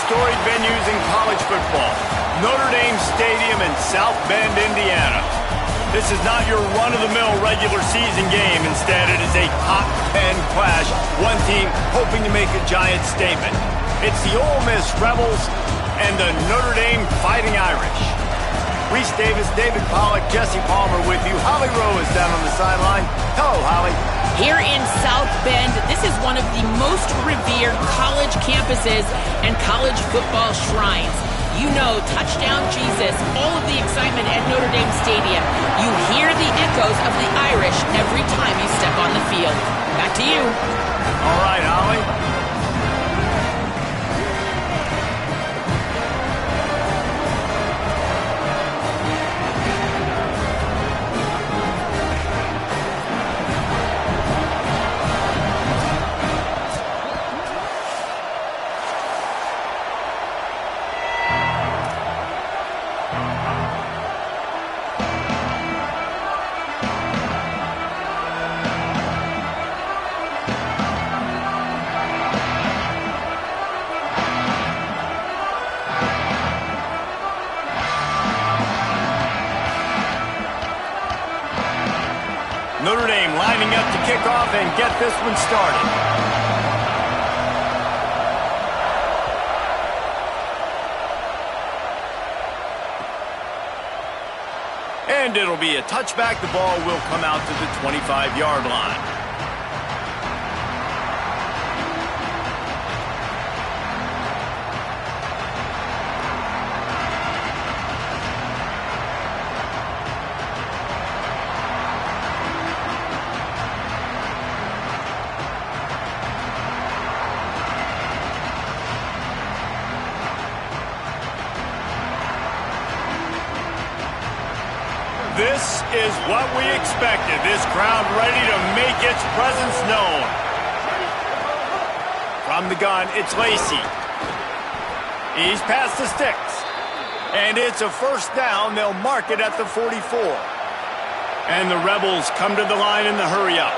storied venues in college football. Notre Dame Stadium in South Bend, Indiana. This is not your run-of-the-mill regular season game. Instead, it is a top 10 clash. One team hoping to make a giant statement. It's the Ole Miss Rebels and the Notre Dame Fighting Irish. Reese Davis, David Pollack, Jesse Palmer with you. Holly Rowe is down on the sideline. Hello, Holly. Here in South Bend, this is one of the most revered college campuses and college football shrines. You know, touchdown Jesus, all of the excitement at Notre Dame Stadium. You hear the echoes of the Irish every time you step on the field. Back to you. All right, Holly. Notre Dame lining up to kick off and get this one started. And it'll be a touchback. The ball will come out to the 25-yard line. This is what we expected. This crowd ready to make its presence known. From the gun, it's Lacey. He's past the sticks. And it's a first down. They'll mark it at the 44. And the Rebels come to the line in the hurry-up.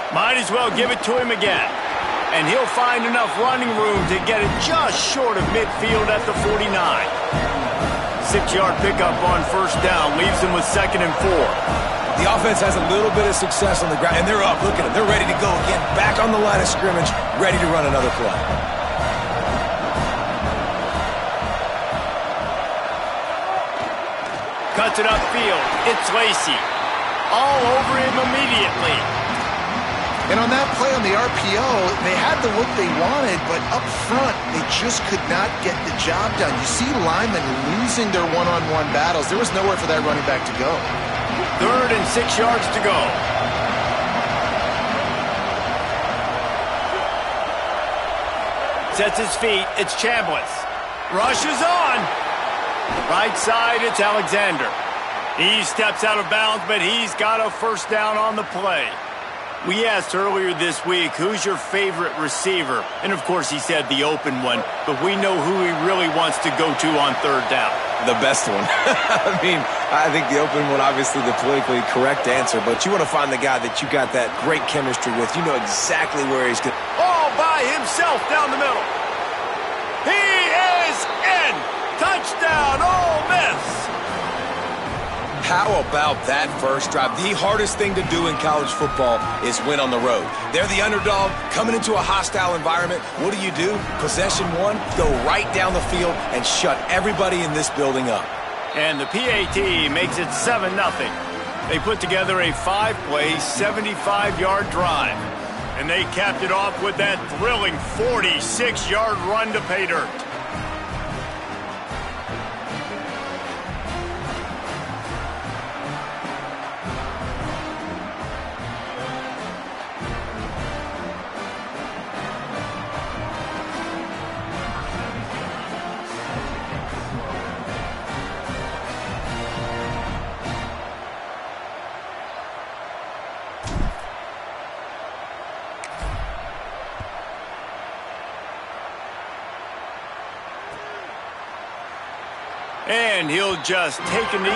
Might as well give it to him again. And he'll find enough running room to get it just short of midfield at the 49. 6-yard pickup on first down leaves him with 2nd and 4. The offense has a little bit of success on the ground, and they're up. Look at them. They're ready to go again. Back on the line of scrimmage, ready to run another play. Cuts it upfield. It's Lacey. All over him immediately. And on that play on the RPO, they had the look they wanted, but up front, they just could not get the job done. You see linemen losing their one-on-one battles. There was nowhere for that running back to go. 3rd and 6 yards to go. Sets his feet. It's Chambliss. Rushes on. Right side, it's Alexander. He steps out of bounds, but he's got a first down on the play. We asked earlier this week, who's your favorite receiver? And, of course, he said the open one, but we know who he really wants to go to on 3rd down. The best one. I think the open one, obviously the politically correct answer, but you want to find the guy that you got that great chemistry with. You know exactly where he's going. All by himself down the middle. He is in. Touchdown, Ole Miss. How about that first drive? The hardest thing to do in college football is win on the road. They're the underdog coming into a hostile environment. What do? Possession one, go right down the field and shut everybody in this building up. And the PAT makes it 7-0. They put together a 5-play, 75-yard drive. And they capped it off with that thrilling 46-yard run to pay dirt. And he'll just take a knee.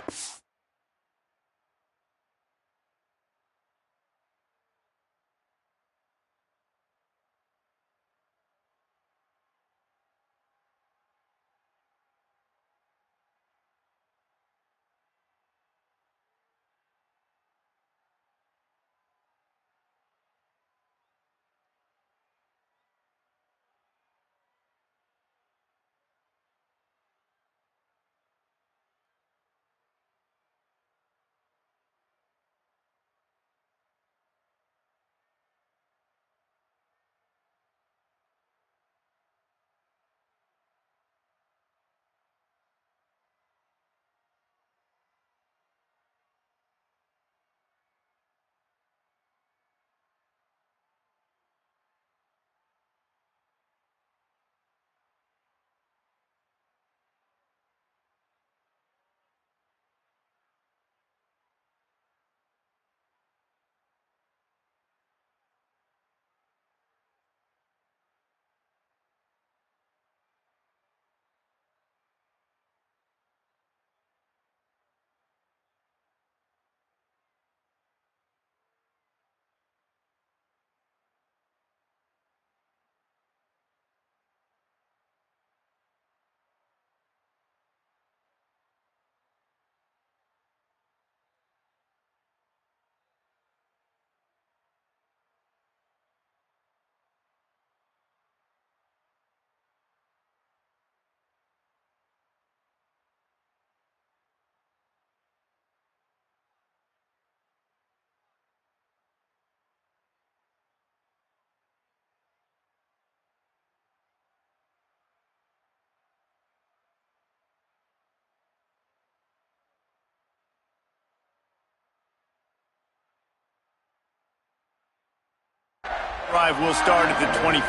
Drive will start at the 25.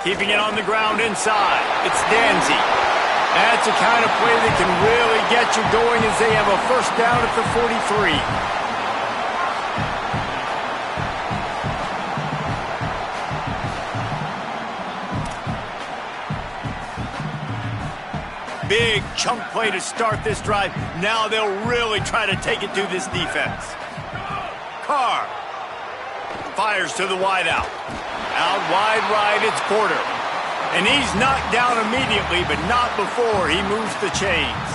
Keeping it on the ground inside. It's Danzy. That's the kind of play that can really get you going as they have a first down at the 43. Big chunk play to start this drive. Now they'll really try to take it to this defense. Carr fires to the wideout. Out wide right, it's Porter. And he's knocked down immediately, but not before he moves the chains.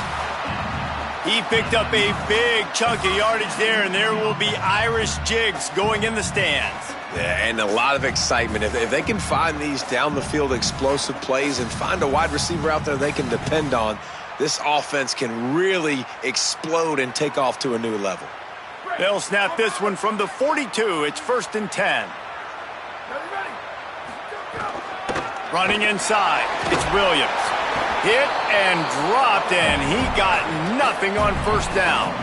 He picked up a big chunk of yardage there, and there will be Irish jigs going in the stands. Yeah, and a lot of excitement. If they can find these down-the-field explosive plays and find a wide receiver out there they can depend on, this offense can really explode and take off to a new level. They'll snap this one from the 42. It's 1st and 10. Running inside, it's Williams. Hit and dropped, and he got nothing on first down.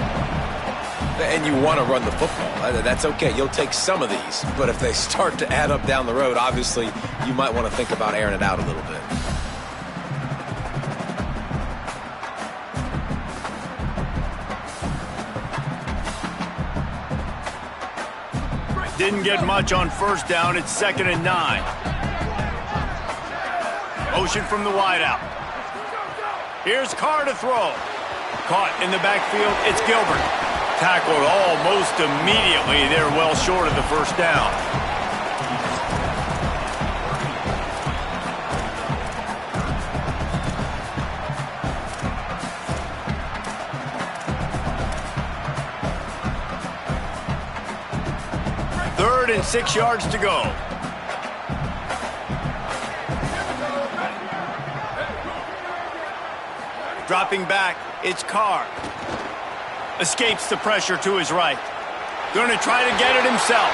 And you want to run the football. That's okay. You'll take some of these. But if they start to add up down the road, obviously, you might want to think about airing it out a little bit. Didn't get much on first down. It's 2nd and 9. Motion from the wideout. Here's Carr to throw. Caught in the backfield, it's Gilbert. Tackled almost immediately. They're well short of the first down. Third and 6 yards to go. Dropping back, it's Carr. Escapes the pressure to his right. Going to try to get it himself.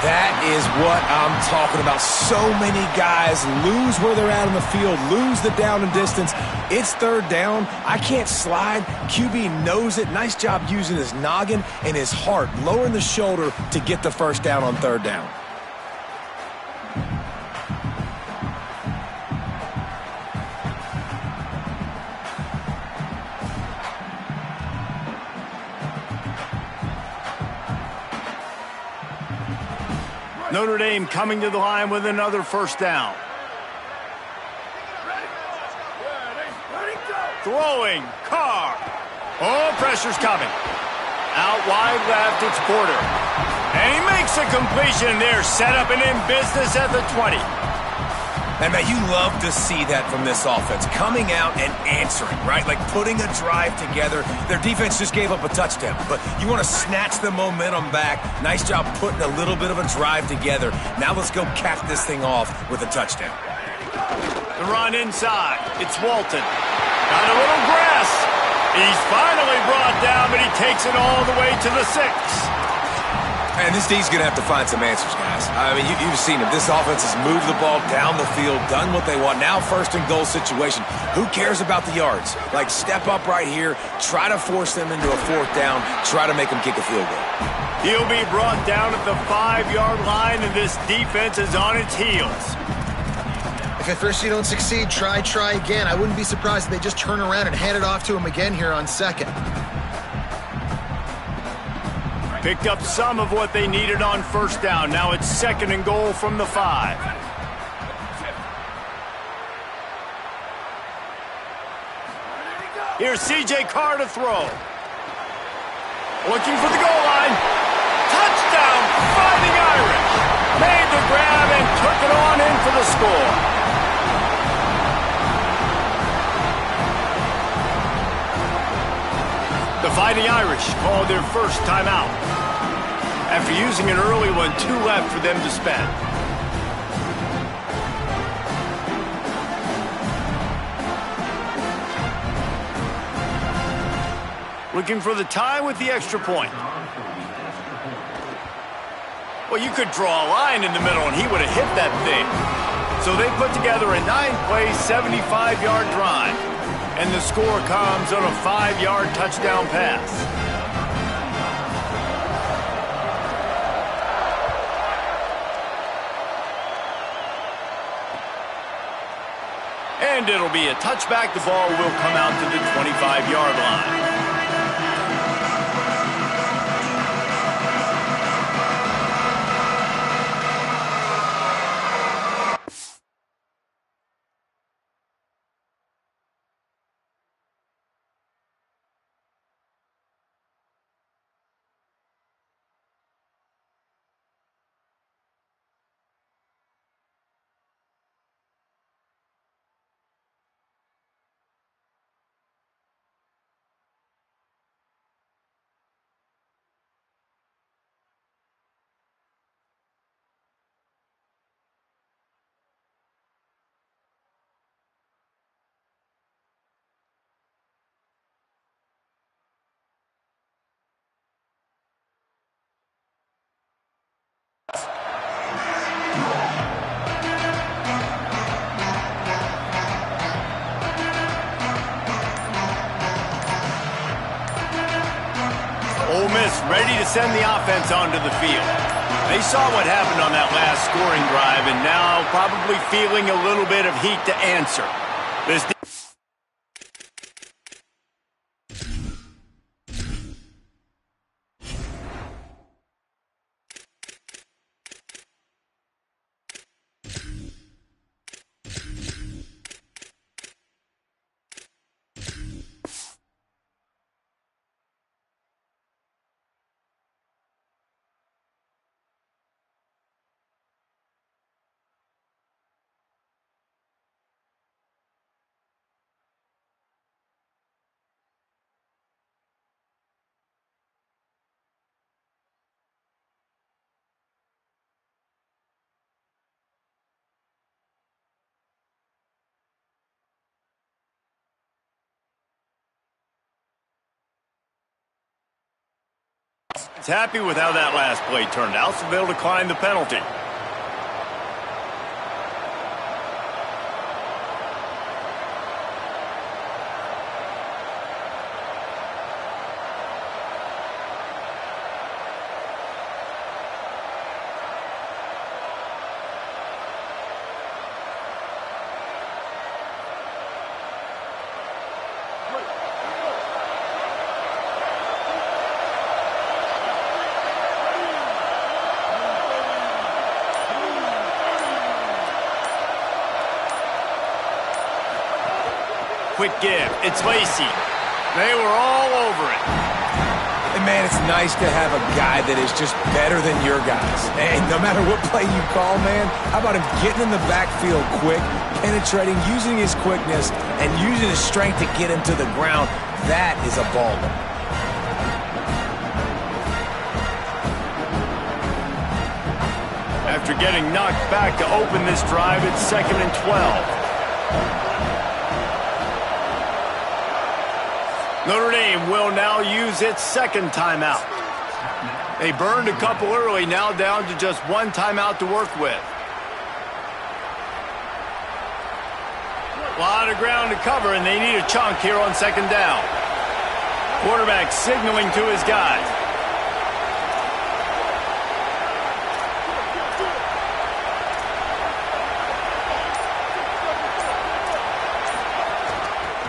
That is what I'm talking about. So many guys lose where they're at on the field, lose the down and distance. It's 3rd down. I can't slide. QB knows it. Nice job using his noggin and his heart, lowering the shoulder to get the first down on 3rd down. Notre Dame coming to the line with another first down. Throwing, Carr. Oh, pressure's coming. Out wide left, it's Porter. And he makes a completion there, set up and in business at the 20. And, man, you love to see that from this offense, coming out and answering, right? Like putting a drive together. Their defense just gave up a touchdown, but you want to snatch the momentum back. Nice job putting a little bit of a drive together. Now let's go cap this thing off with a touchdown. The run inside. It's Walton. Got a little grass. He's finally brought down, but he takes it all the way to the 6. And this D's going to have to find some answers, guys. I mean, you've seen it. This offense has moved the ball down the field, done what they want. Now first and goal situation. Who cares about the yards? Like, step up right here, try to force them into a 4th down, try to make them kick a field goal. He'll be brought down at the 5-yard line, and this defense is on its heels. If at first you don't succeed, try again. I wouldn't be surprised if they just turn around and hand it off to him again here on 2nd. Picked up some of what they needed on first down. Now it's 2nd and goal from the 5. Here's C.J. Carr to throw. Looking for the goal line. Touchdown, Fighting Irish. Made the grab and took it on in for the score. The Fighting Irish called their first timeout. After using an early one, 2 left for them to spend. Looking for the tie with the extra point. Well, you could draw a line in the middle and he would have hit that thing. So they put together a 9-play, 75-yard drive. And the score comes on a 5-yard touchdown pass. And it'll be a touchback. The ball will come out to the 25-yard line. Ole Miss ready to send the offense onto the field. They saw what happened on that last scoring drive and now probably feeling a little bit of heat to answer. This is happy with how that last play turned out, so they'll decline the penalty. quick give. It's Lacey. They were all over it. And, man, it's nice to have a guy that is just better than your guys. And no matter what play you call, man, how about him getting in the backfield quick, penetrating, using his quickness, and using his strength to get him to the ground. That is a baller. After getting knocked back to open this drive, it's 2nd and 12. Notre Dame will now use its second timeout. They burned a couple early, now down to just one timeout to work with. A lot of ground to cover, and they need a chunk here on 2nd down. Quarterback signaling to his guys.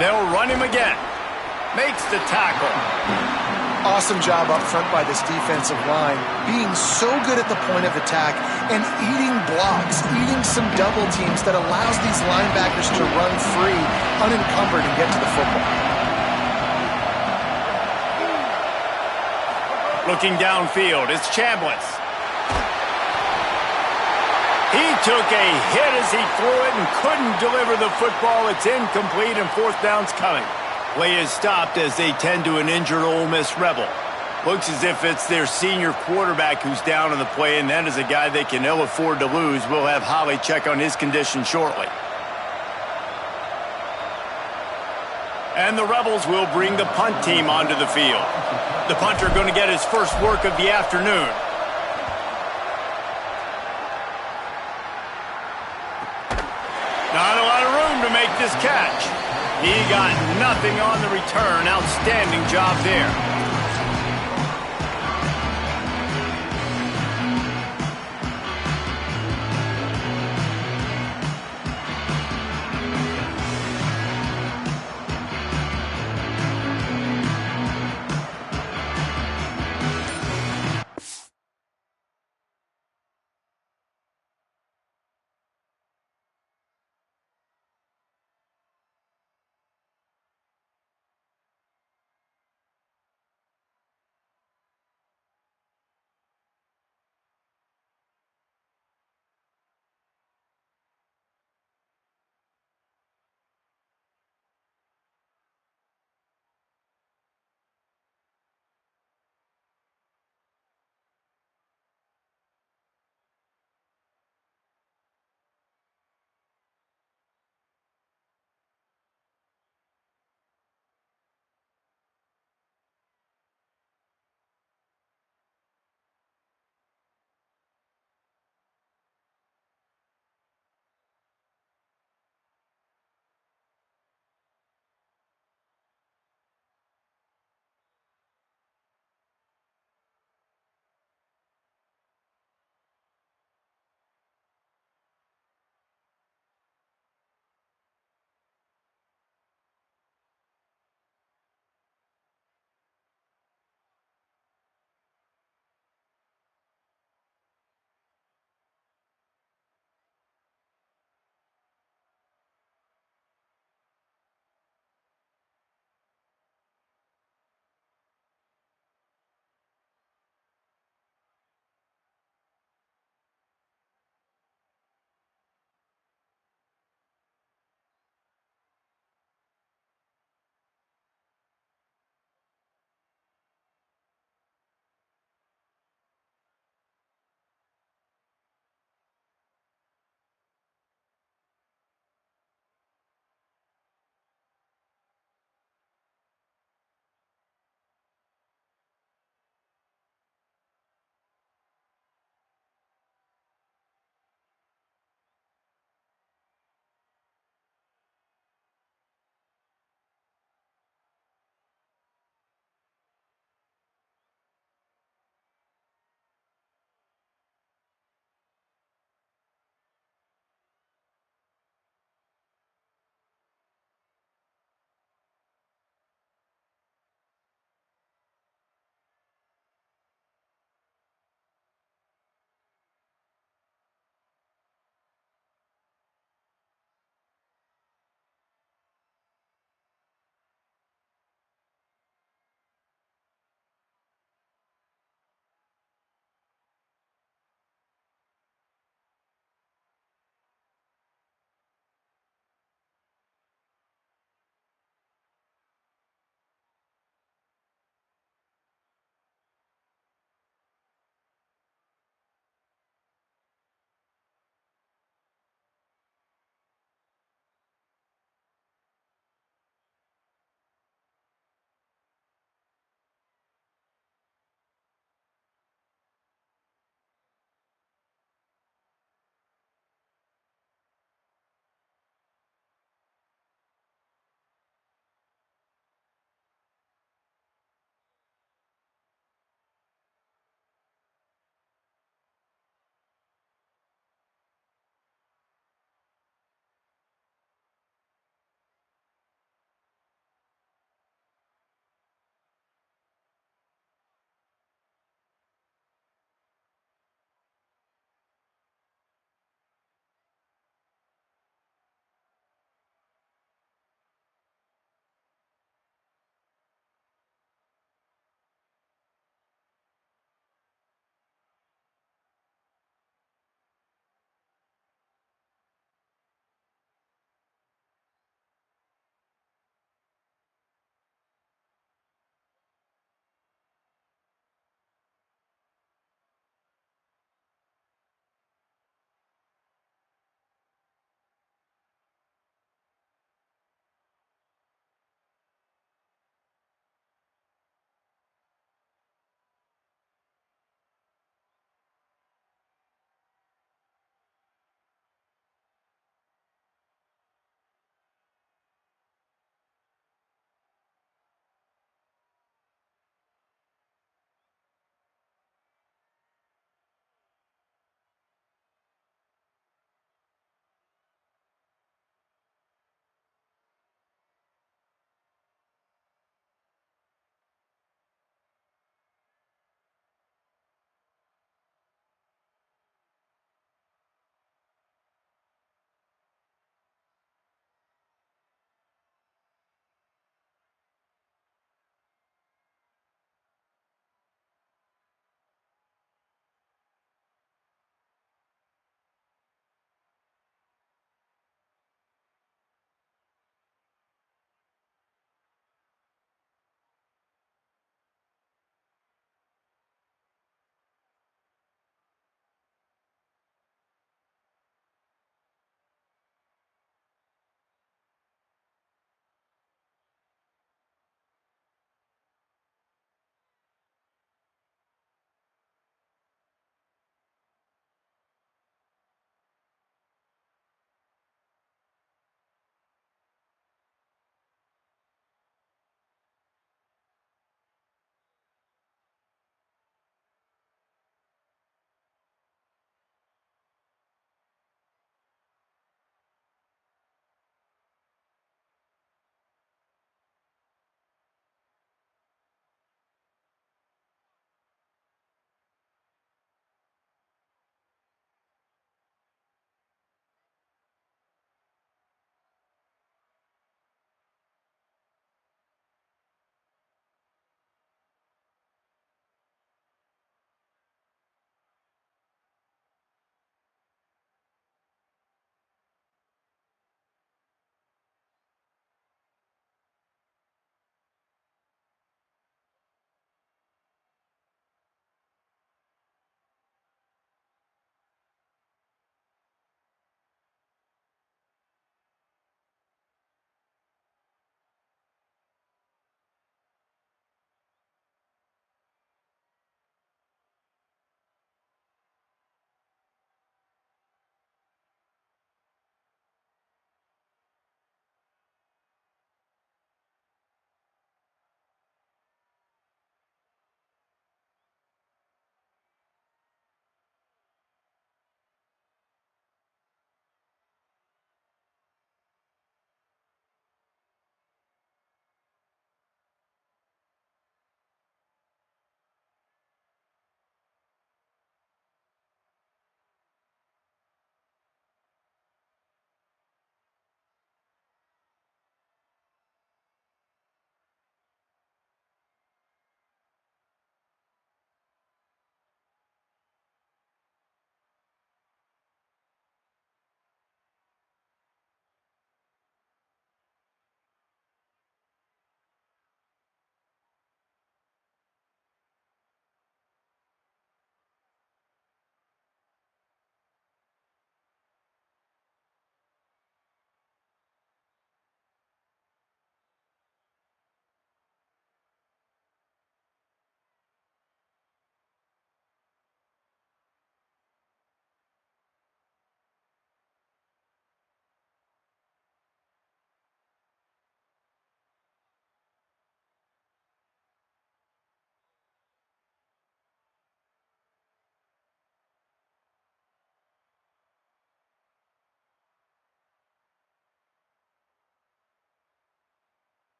They'll run him again. Makes the tackle. Awesome job up front by this defensive line, being so good at the point of attack and eating blocks, eating some double teams that allows these linebackers to run free, unencumbered, and get to the football. Looking downfield, it's Chambliss. He took a hit as he threw it and couldn't deliver the football. It's incomplete, and 4th down's coming. Play is stopped as they tend to an injured Ole Miss Rebel. Looks as if it's their senior quarterback who's down on the play, and that is a guy they can ill afford to lose. We'll have Holly check on his condition shortly. And the Rebels will bring the punt team onto the field. The punter going to get his first work of the afternoon. Not a lot of room to make this catch. He got nothing on the return. Outstanding job there.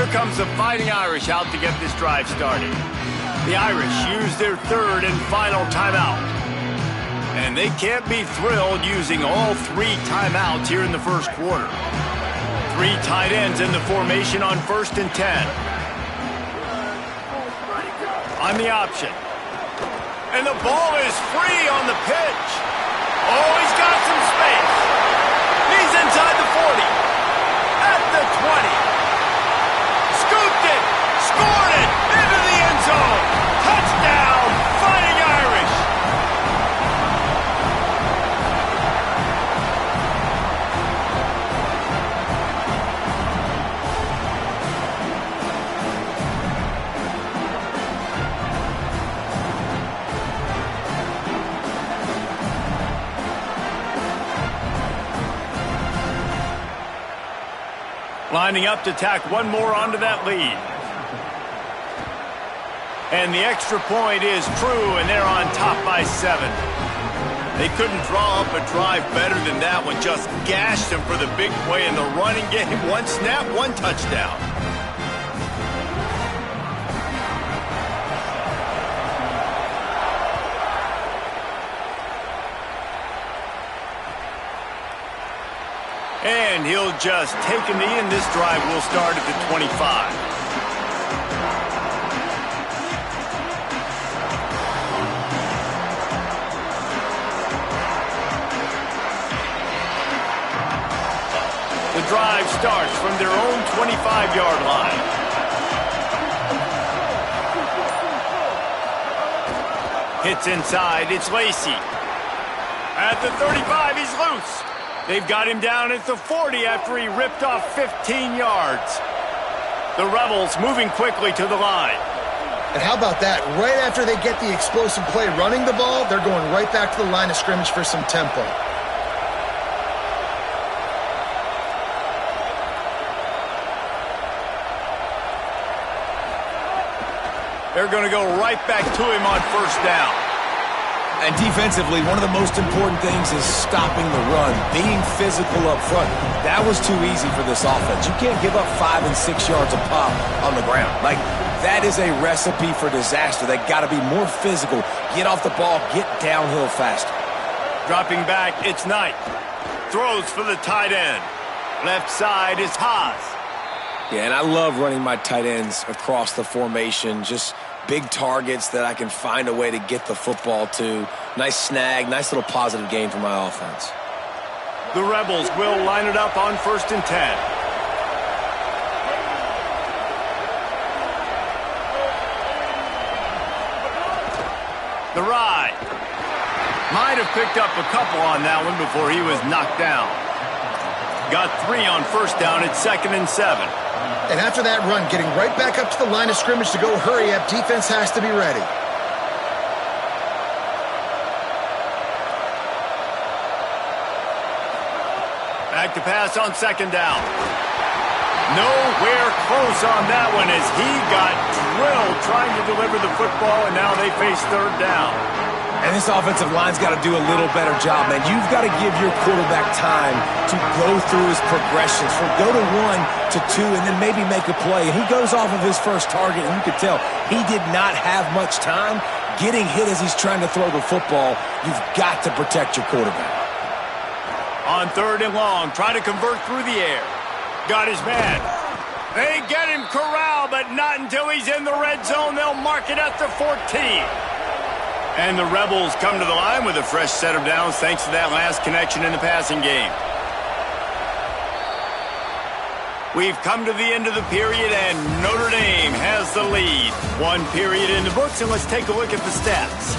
Here comes the Fighting Irish out to get this drive started. The Irish use their third and final timeout. And they can't be thrilled using all 3 timeouts here in the first quarter. 3 tight ends in the formation on 1st and 10. On the option. And the ball is free on the pitch. Oh, he's got some space. He's inside the 40. At the 20. Scooped it. Scored it. Into the end zone. Touchdown, Fighting Irish. Lining up to tack one more onto that lead. And the extra point is true, and they're on top by 7. They couldn't draw up a drive better than that one. Just gashed them for the big play in the running game. 1 snap, 1 touchdown. And he'll just take a knee, and this drive will start at the 25. The drive starts from their own 25-yard line. Hits inside, it's Lacey. At the 35, he's loose. They've got him down at the 40 after he ripped off 15 yards. The Rebels moving quickly to the line. And how about that? Right after they get the explosive play running the ball, they're going right back to the line of scrimmage for some tempo. They're going to go right back to him on 1st down. And defensively, one of the most important things is stopping the run, being physical up front. That was too easy for this offense. You can't give up 5 and 6 yards a pop on the ground. Like, that is a recipe for disaster. They got to be more physical, get off the ball, get downhill faster. Dropping back, it's Knight. Throws for the tight end. Left side is Haas. Yeah, and I love running my tight ends across the formation. Just big targets that I can find a way to get the football to. Nice snag, nice little positive gain for my offense. The Rebels will line it up on 1st and 10. The ride. Might have picked up a couple on that one before he was knocked down. Got 3 on 1st down at 2nd and 7. And after that run, getting right back up to the line of scrimmage to go hurry up, defense has to be ready. Back to pass on 2nd down. Nowhere close on that one as he got drilled trying to deliver the football, and now they face 3rd down. And this offensive line's got to do a little better job, man. You've got to give your quarterback time to go through his progressions. From go to 1 to 2 and then maybe make a play. And he goes off of his first target, and you could tell he did not have much time getting hit as he's trying to throw the football. You've got to protect your quarterback. On 3rd and long, try to convert through the air. Got his man. They get him corralled, but not until he's in the red zone. They'll mark it at the 14. And the Rebels come to the line with a fresh set of downs thanks to that last connection in the passing game. We've come to the end of the period, and Notre Dame has the lead. 1 period in the books, and let's take a look at the stats.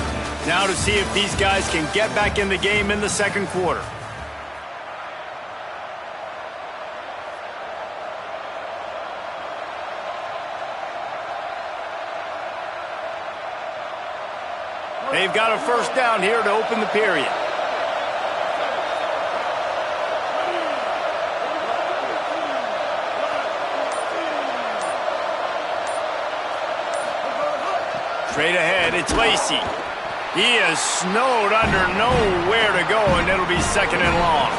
Now to see if these guys can get back in the game in the 2nd quarter. They've got a 1st down here to open the period. Straight ahead, it's Lacey. He is snowed under, nowhere to go, and it'll be 2nd and long.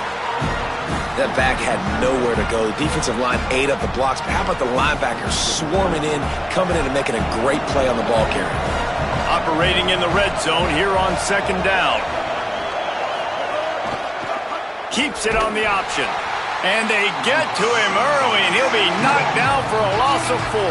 That back had nowhere to go. The defensive line ate up the blocks, but how about the linebackers swarming in, coming in and making a great play on the ball carrier? Operating in the red zone here on second down. Keeps it on the option. And they get to him early, and he'll be knocked down for a loss of 4.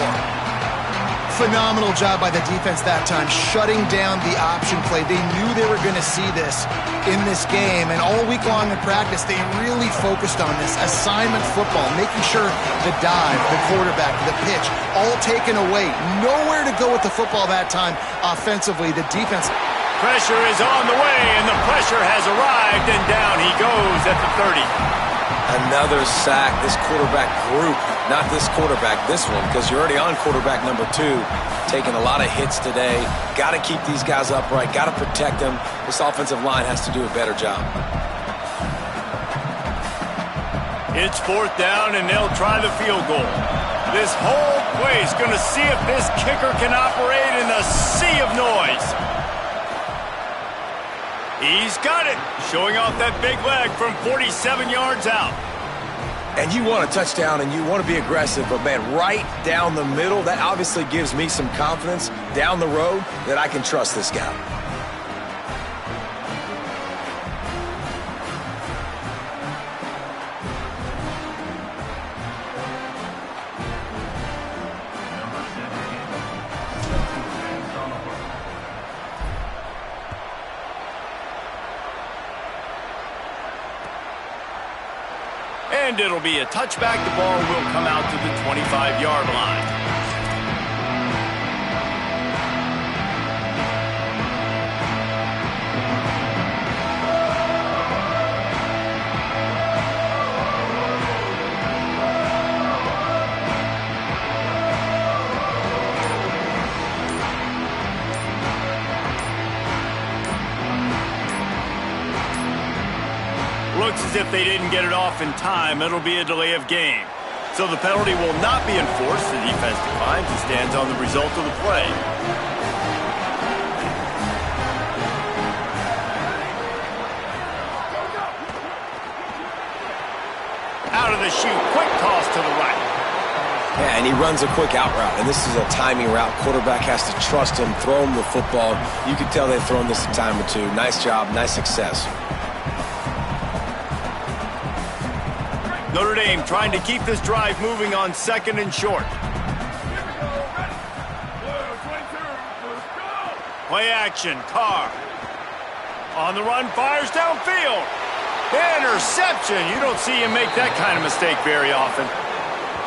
Phenomenal job by the defense that time, shutting down the option play. They knew they were going to see this in this game, and all week long in practice, they really focused on this assignment football, making sure the dive, the quarterback, the pitch, all taken away. Nowhere to go with the football that time offensively. The defense... Pressure is on the way, and the pressure has arrived, and down he goes at the 30. Another sack. This quarterback group, not this quarterback, this one, because you're already on quarterback number 2, taking a lot of hits today. Got to keep these guys upright, got to protect them. This offensive line has to do a better job. It's 4th down, and they'll try the field goal. This whole place going to see if this kicker can operate in a sea of noise. He's got it, showing off that big leg from 47 yards out. And you want a touchdown and you want to be aggressive, but man, right down the middle, that obviously gives me some confidence down the road that I can trust this guy. And it'll be a touchback. The ball will come out to the 25-yard line. Looks as if they didn't get it off in time. It'll be a delay of game. So the penalty will not be enforced. The defense declines and stands on the result of the play. Out of the chute, quick toss to the right. Yeah, and he runs a quick out route, and this is a timing route. Quarterback has to trust him, throw him the football. You can tell they've thrown this a time or two. Nice job, nice success. Notre Dame trying to keep this drive moving on 2nd and short. Play action, Carr. On the run, fires downfield. Interception. You don't see him make that kind of mistake very often.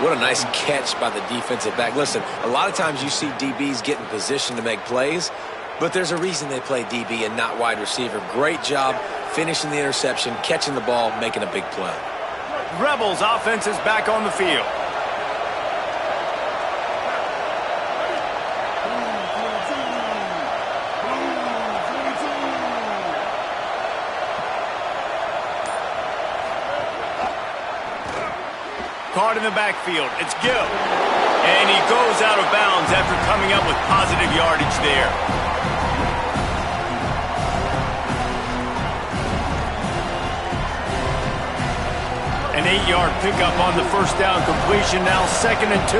What a nice catch by the defensive back. Listen, a lot of times you see DBs get in position to make plays, but there's a reason they play DB and not wide receiver. Great job finishing the interception, catching the ball, making a big play. Rebels offense is back on the field. Caught in the backfield. It's Gill. And he goes out of bounds after coming up with positive yardage there. An 8-yard pickup on the first down completion, now 2nd and 2.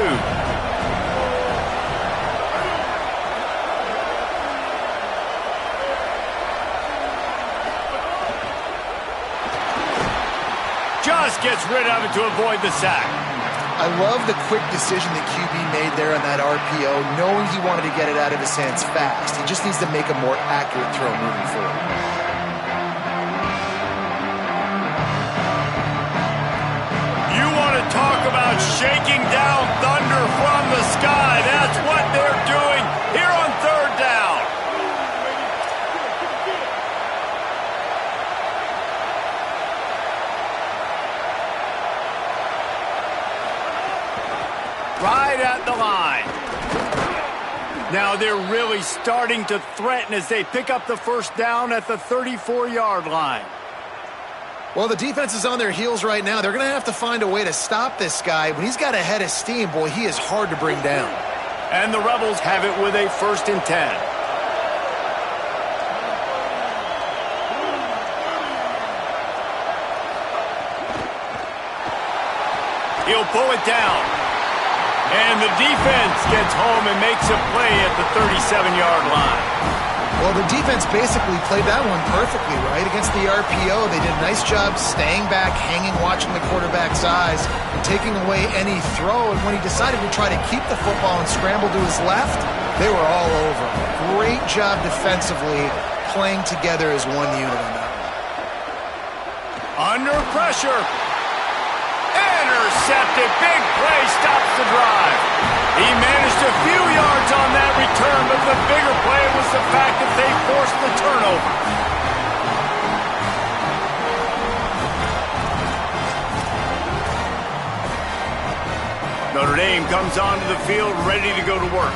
Just gets rid of it to avoid the sack. I love the quick decision that QB made there on that RPO, knowing he wanted to get it out of his hands fast. He just needs to make a more accurate throw moving forward. Talk about shaking down thunder from the sky. That's what they're doing here on 3rd down. Right at the line. Now they're really starting to threaten as they pick up the first down at the 34-yard line. Well, the defense is on their heels right now. They're going to have to find a way to stop this guy. When he's got a head of steam, boy, he is hard to bring down. And the Rebels have it with a 1st and 10. He'll pull it down. And the defense gets home and makes a play at the 37-yard line. Well, the defense basically played that one perfectly, right? Against the RPO, they did a nice job staying back, hanging, watching the quarterback's eyes, and taking away any throw. And when he decided to try to keep the football and scramble to his left, they were all over. Great job defensively, playing together as one unit on that one. Under pressure. Intercepted. Big play stops the drive. He managed a few yards on that return, but the bigger play was the fact that they forced the turnover. Notre Dame comes onto the field ready to go to work.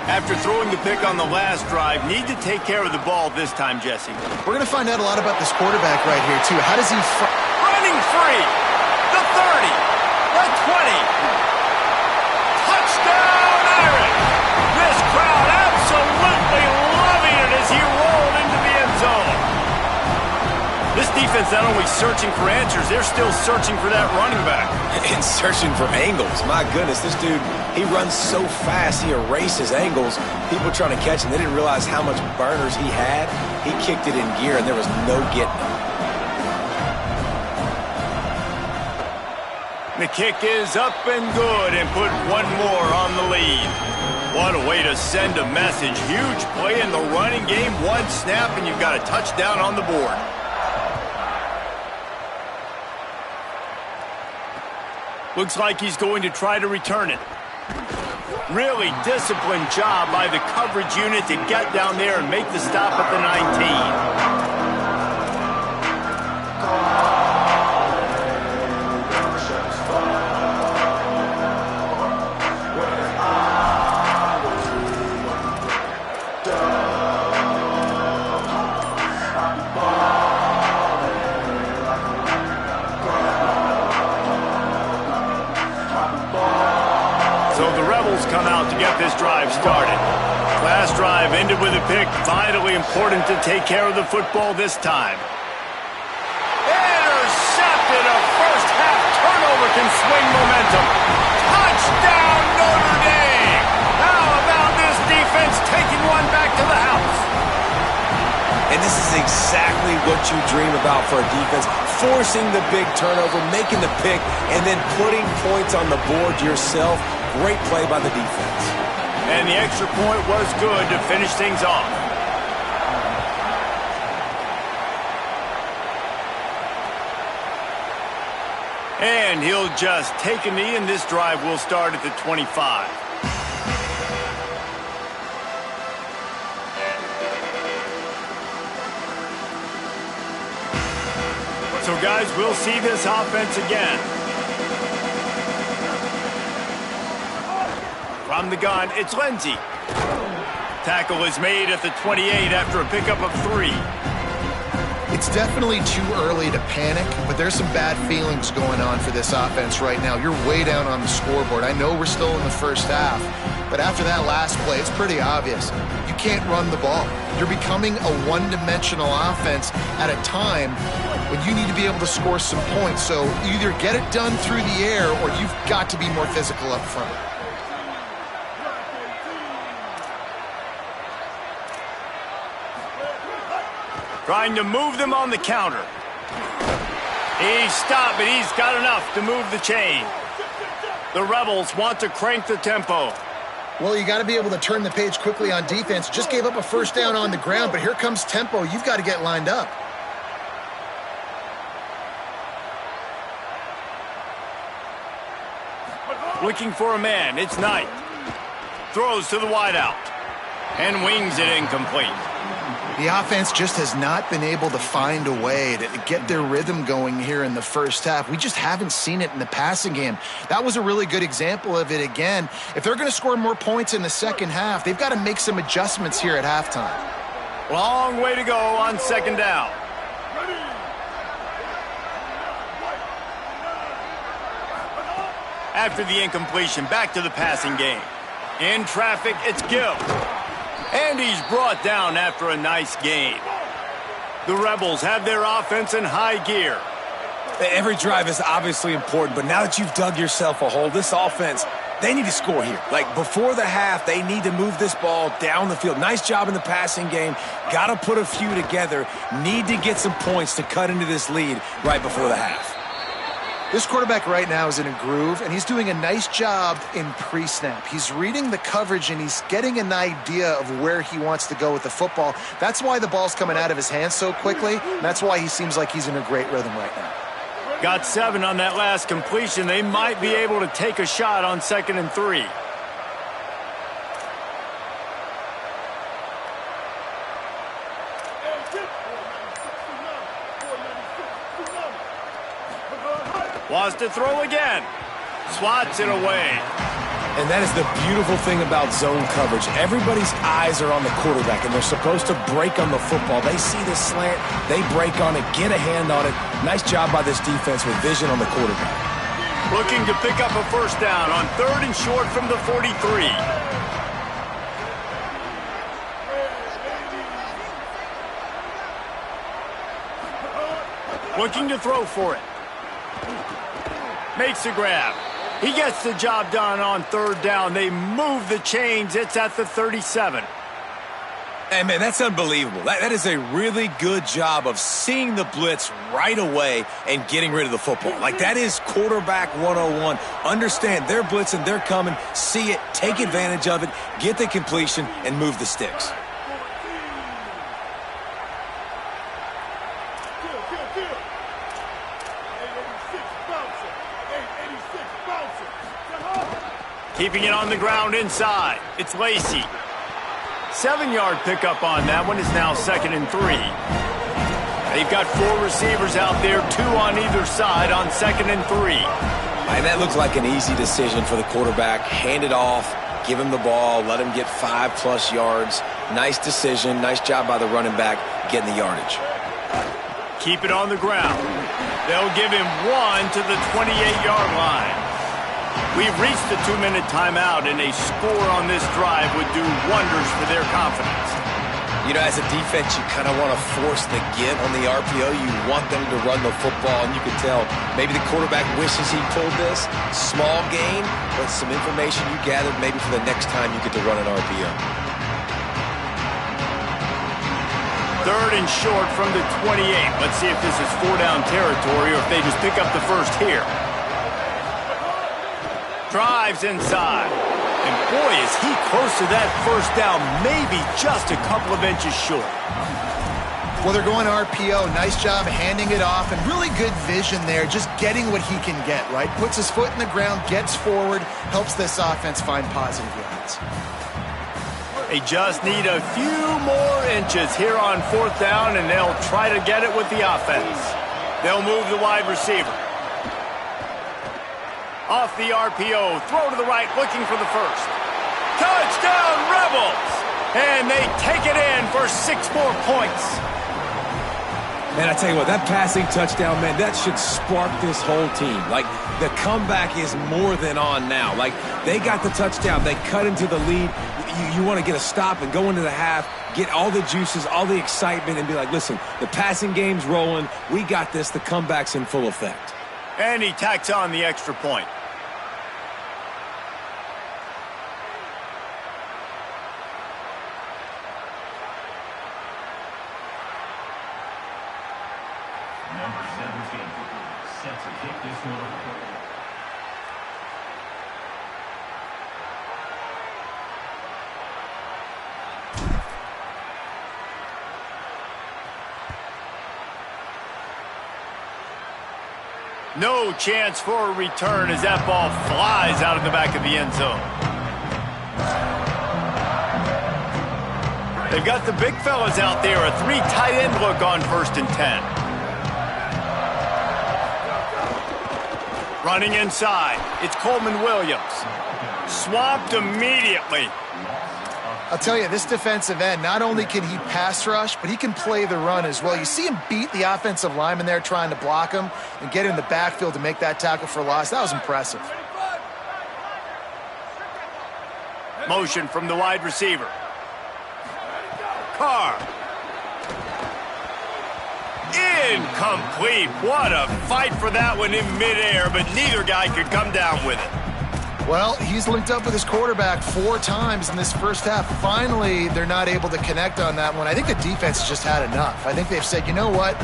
After throwing the pick on the last drive, need to take care of the ball this time, Jesse. We're going to find out a lot about this quarterback right here, too. How does he... Running free. The 30. The 20. Touchdown, Aaron. This crowd absolutely loving it as he rolled into the end zone. This defense not only searching for answers, they're still searching for that running back. And searching for angles. My goodness, this dude, he runs so fast, he erases angles. People trying to catch him, they didn't realize how much burners he had. He kicked it in gear, and there was no getting him. The kick is up and good and put one more on the lead. What a way to send a message. Huge play in the running game. One snap, and you've got a touchdown on the board. Looks like he's going to try to return it. Really disciplined job by the coverage unit to get down there and make the stop at the 19. Come out to get this drive started. Last drive ended with a pick. Vitally important to take care of the football this time. Intercepted. A first half turnover can swing momentum. Touchdown, Notre Dame. How about this defense taking one back to the house? And this is exactly what you dream about for a defense. Forcing the big turnover, making the pick, and then putting points on the board yourself. Great play by the defense. And the extra point was good to finish things off. And he'll just take a knee, and this drive will start at the 25. So, guys, we'll see this offense again. From the gun, it's Lindsey. Tackle is made at the 28 after a pickup of 3. It's definitely too early to panic, but there's some bad feelings going on for this offense right now. You're way down on the scoreboard. I know we're still in the first half, but after that last play, it's pretty obvious. You can't run the ball. You're becoming a one-dimensional offense at a time when you need to be able to score some points. So either get it done through the air or you've got to be more physical up front. Trying to move them on the counter. He's stopped, but he's got enough to move the chain. The Rebels want to crank the tempo. Well, you got to be able to turn the page quickly on defense. Just gave up a first down on the ground, but here comes tempo. You've got to get lined up. Looking for a man. It's Knight. Throws to the wideout. And wings it incomplete. The offense just has not been able to find a way to get their rhythm going here in the first half. We just haven't seen it in the passing game. That was a really good example of it again. If they're going to score more points in the second half, they've got to make some adjustments here at halftime. Long way to go on second down. After the incompletion, back to the passing game. In traffic, it's Gill. And he's brought down after a nice gain. The Rebels have their offense in high gear. Every drive is obviously important, but now that you've dug yourself a hole, this offense, they need to score here. Like, before the half, they need to move this ball down the field. Nice job in the passing game. Got to put a few together. Need to get some points to cut into this lead right before the half. This quarterback right now is in a groove, and he's doing a nice job in pre-snap. He's reading the coverage, and he's getting an idea of where he wants to go with the football. That's why the ball's coming out of his hands so quickly, and that's why he seems like he's in a great rhythm right now. Got 7 on that last completion. They might be able to take a shot on 2nd and 3. Wants to throw again. Swats it away. And that is the beautiful thing about zone coverage. Everybody's eyes are on the quarterback, and they're supposed to break on the football. They see the slant, they break on it, get a hand on it. Nice job by this defense with vision on the quarterback. Looking to pick up a first down on 3rd and short from the 43. Looking to throw for it. Makes a grab. He gets the job done on 3rd down. They move the chains. It's at the 37. Hey, man, that's unbelievable. That is a really good job of seeing the blitz right away and getting rid of the football. Like, that is quarterback 101. Understand they're blitzing, they're coming, see it, take advantage of it, get the completion, and move the sticks. Keeping it on the ground inside. It's Lacey. 7-yard pickup on that one is now 2nd and 3. They've got 4 receivers out there, 2 on either side on 2nd and 3. And that looks like an easy decision for the quarterback. Hand it off, give him the ball, let him get 5+ yards. Nice decision. Nice job by the running back getting the yardage. Keep it on the ground. They'll give him 1 to the 28-yard line. We've reached the 2-minute timeout, and a score on this drive would do wonders for their confidence. You know, as a defense, you kind of want to force the give on the RPO. You want them to run the football, and you can tell maybe the quarterback wishes he pulled this. Small gain, but some information you gathered maybe for the next time you get to run an RPO. 3rd and short from the 28. Let's see if this is 4-down territory or if they just pick up the first here. Drives inside. And boy, is he close to that first down, maybe just a couple of inches short. Well, they're going RPO. Nice job handing it off, and really good vision there, just getting what he can get, right? Puts his foot in the ground, gets forward, helps this offense find positive yards. They just need a few more inches here on 4th down, and they'll try to get it with the offense. They'll move the wide receiver. Off the RPO, throw to the right, looking for the first. Touchdown, Rebels! And they take it in for 6 more points. Man, I tell you what, that passing touchdown, man, that should spark this whole team. Like, the comeback is more than on now. Like, they got the touchdown. They cut into the lead. You want to get a stop and go into the half, get all the juices, all the excitement, and be like, listen, the passing game's rolling. We got this. The comeback's in full effect. And he tacks on the extra point. Number 17, set to kick this one away. No chance for a return as that ball flies out of the back of the end zone. They've got the big fellas out there, a 3 tight end look on 1st and 10. Running inside, it's Coleman Williams. Swamped immediately. I'll tell you, this defensive end, not only can he pass rush, but he can play the run as well. You see him beat the offensive lineman there trying to block him and get in the backfield to make that tackle for loss. That was impressive. Motion from the wide receiver. Carr. Incomplete. What a fight for that one in midair, but neither guy could come down with it. Well, he's linked up with his quarterback 4 times in this first half. Finally, they're not able to connect on that one. I think the defense has just had enough. I think they've said, you know what?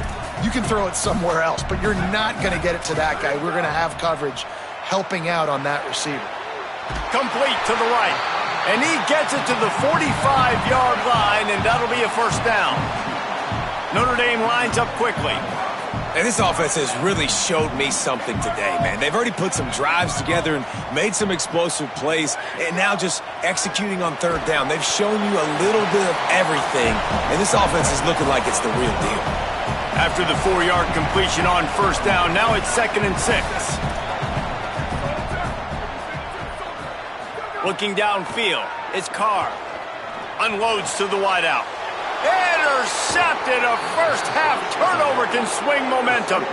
You can throw it somewhere else, but you're not going to get it to that guy. We're going to have coverage helping out on that receiver. Complete to the right. And he gets it to the 45-yard line, and that'll be a first down. Notre Dame lines up quickly. And this offense has really showed me something today, man. They've already put some drives together and made some explosive plays, and now just executing on third down. They've shown you a little bit of everything, and this offense is looking like it's the real deal. After the 4-yard completion on first down, now it's 2nd and 6. Looking downfield, it's Carr. Unloads to the wideout. Intercepted. A first-half turnover can swing momentum.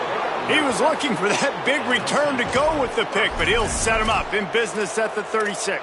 He was looking for that big return to go with the pick, but he'll set him up in business at the 36.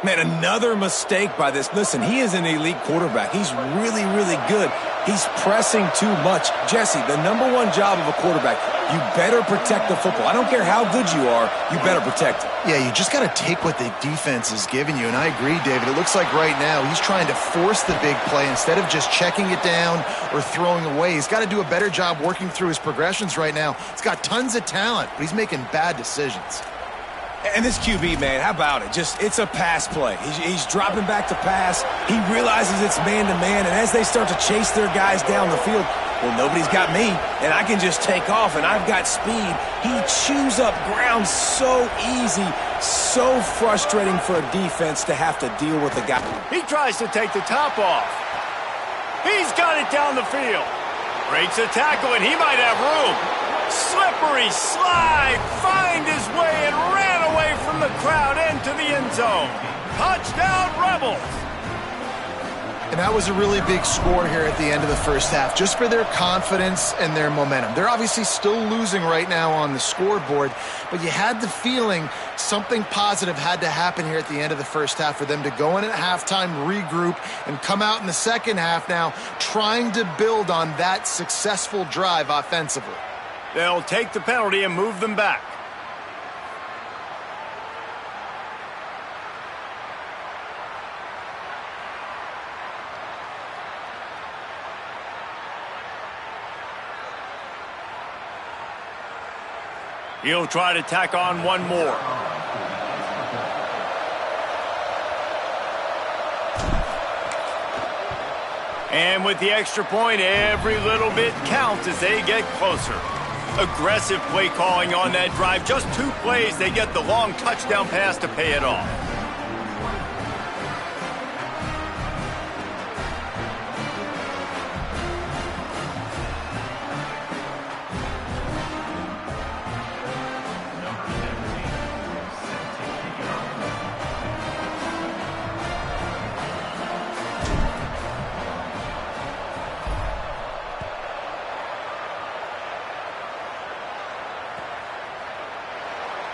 Man, another mistake by this. Listen, he is an elite quarterback. He's really, really good. He's pressing too much. Jesse, the #1 job of a quarterback, you better protect the football. I don't care how good you are, you better protect it. Yeah, you just got to take what the defense is giving you, and I agree, David. It looks like right now he's trying to force the big play instead of just checking it down or throwing away. He's got to do a better job working through his progressions right now. He's got tons of talent, but he's making bad decisions. And this QB, man, how about it? It's a pass play. He's dropping back to pass. He realizes it's man-to-man, and as they start to chase their guys down the field, well, nobody's got me, and I can just take off, and I've got speed. He chews up ground so easy, so frustrating for a defense to have to deal with a guy. He tries to take the top off. He's got it down the field. Breaks a tackle, and he might have room. Slippery slide, find his way and ran away from the crowd into the end zone. Touchdown, Rebels! And that was a really big score here at the end of the first half, just for their confidence and their momentum. They're obviously still losing right now on the scoreboard, but you had the feeling something positive had to happen here at the end of the first half for them to go in at halftime, regroup, and come out in the second half now trying to build on that successful drive offensively. They'll take the penalty and move them back. He'll try to tack on one more. And with the extra point, every little bit counts as they get closer. Aggressive play calling on that drive. Just 2 plays, they get the long touchdown pass to pay it off.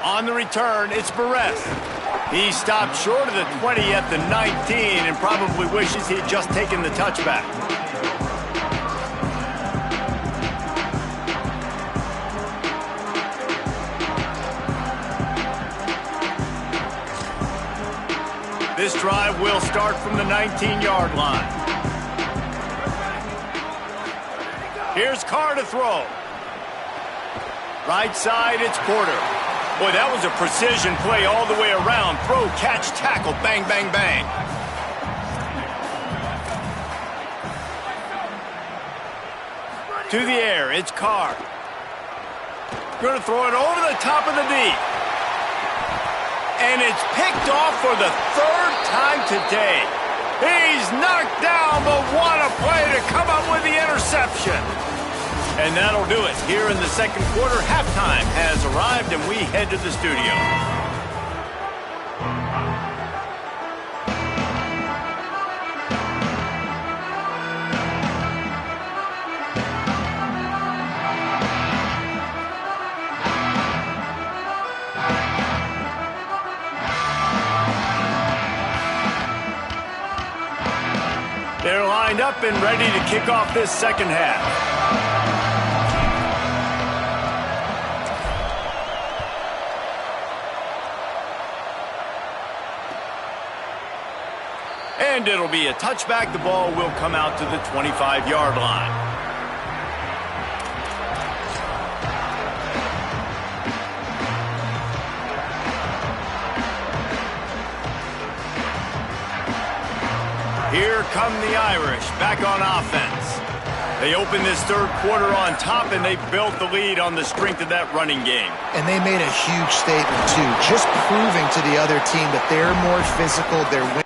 On the return, it's Barres. He stopped short of the 20 at the 19 and probably wishes he had just taken the touchback. This drive will start from the 19-yard line. Here's Carr to throw. Right side, it's Porter. Boy, that was a precision play all the way around. Throw, catch, tackle, bang, bang, bang. To the air, it's Carr. Going to throw it over the top of the D. And it's picked off for the 3rd time today. He's knocked down, but what a play to come up with the interception. And that'll do it. Here in the second quarter, halftime has arrived, and we head to the studio. They're lined up and ready to kick off this second half. And it'll be a touchback. The ball will come out to the 25-yard line. Here come the Irish, back on offense. They opened this third quarter on top, and they built the lead on the strength of that running game. And they made a huge statement, too, just proving to the other team that they're more physical, they're winning.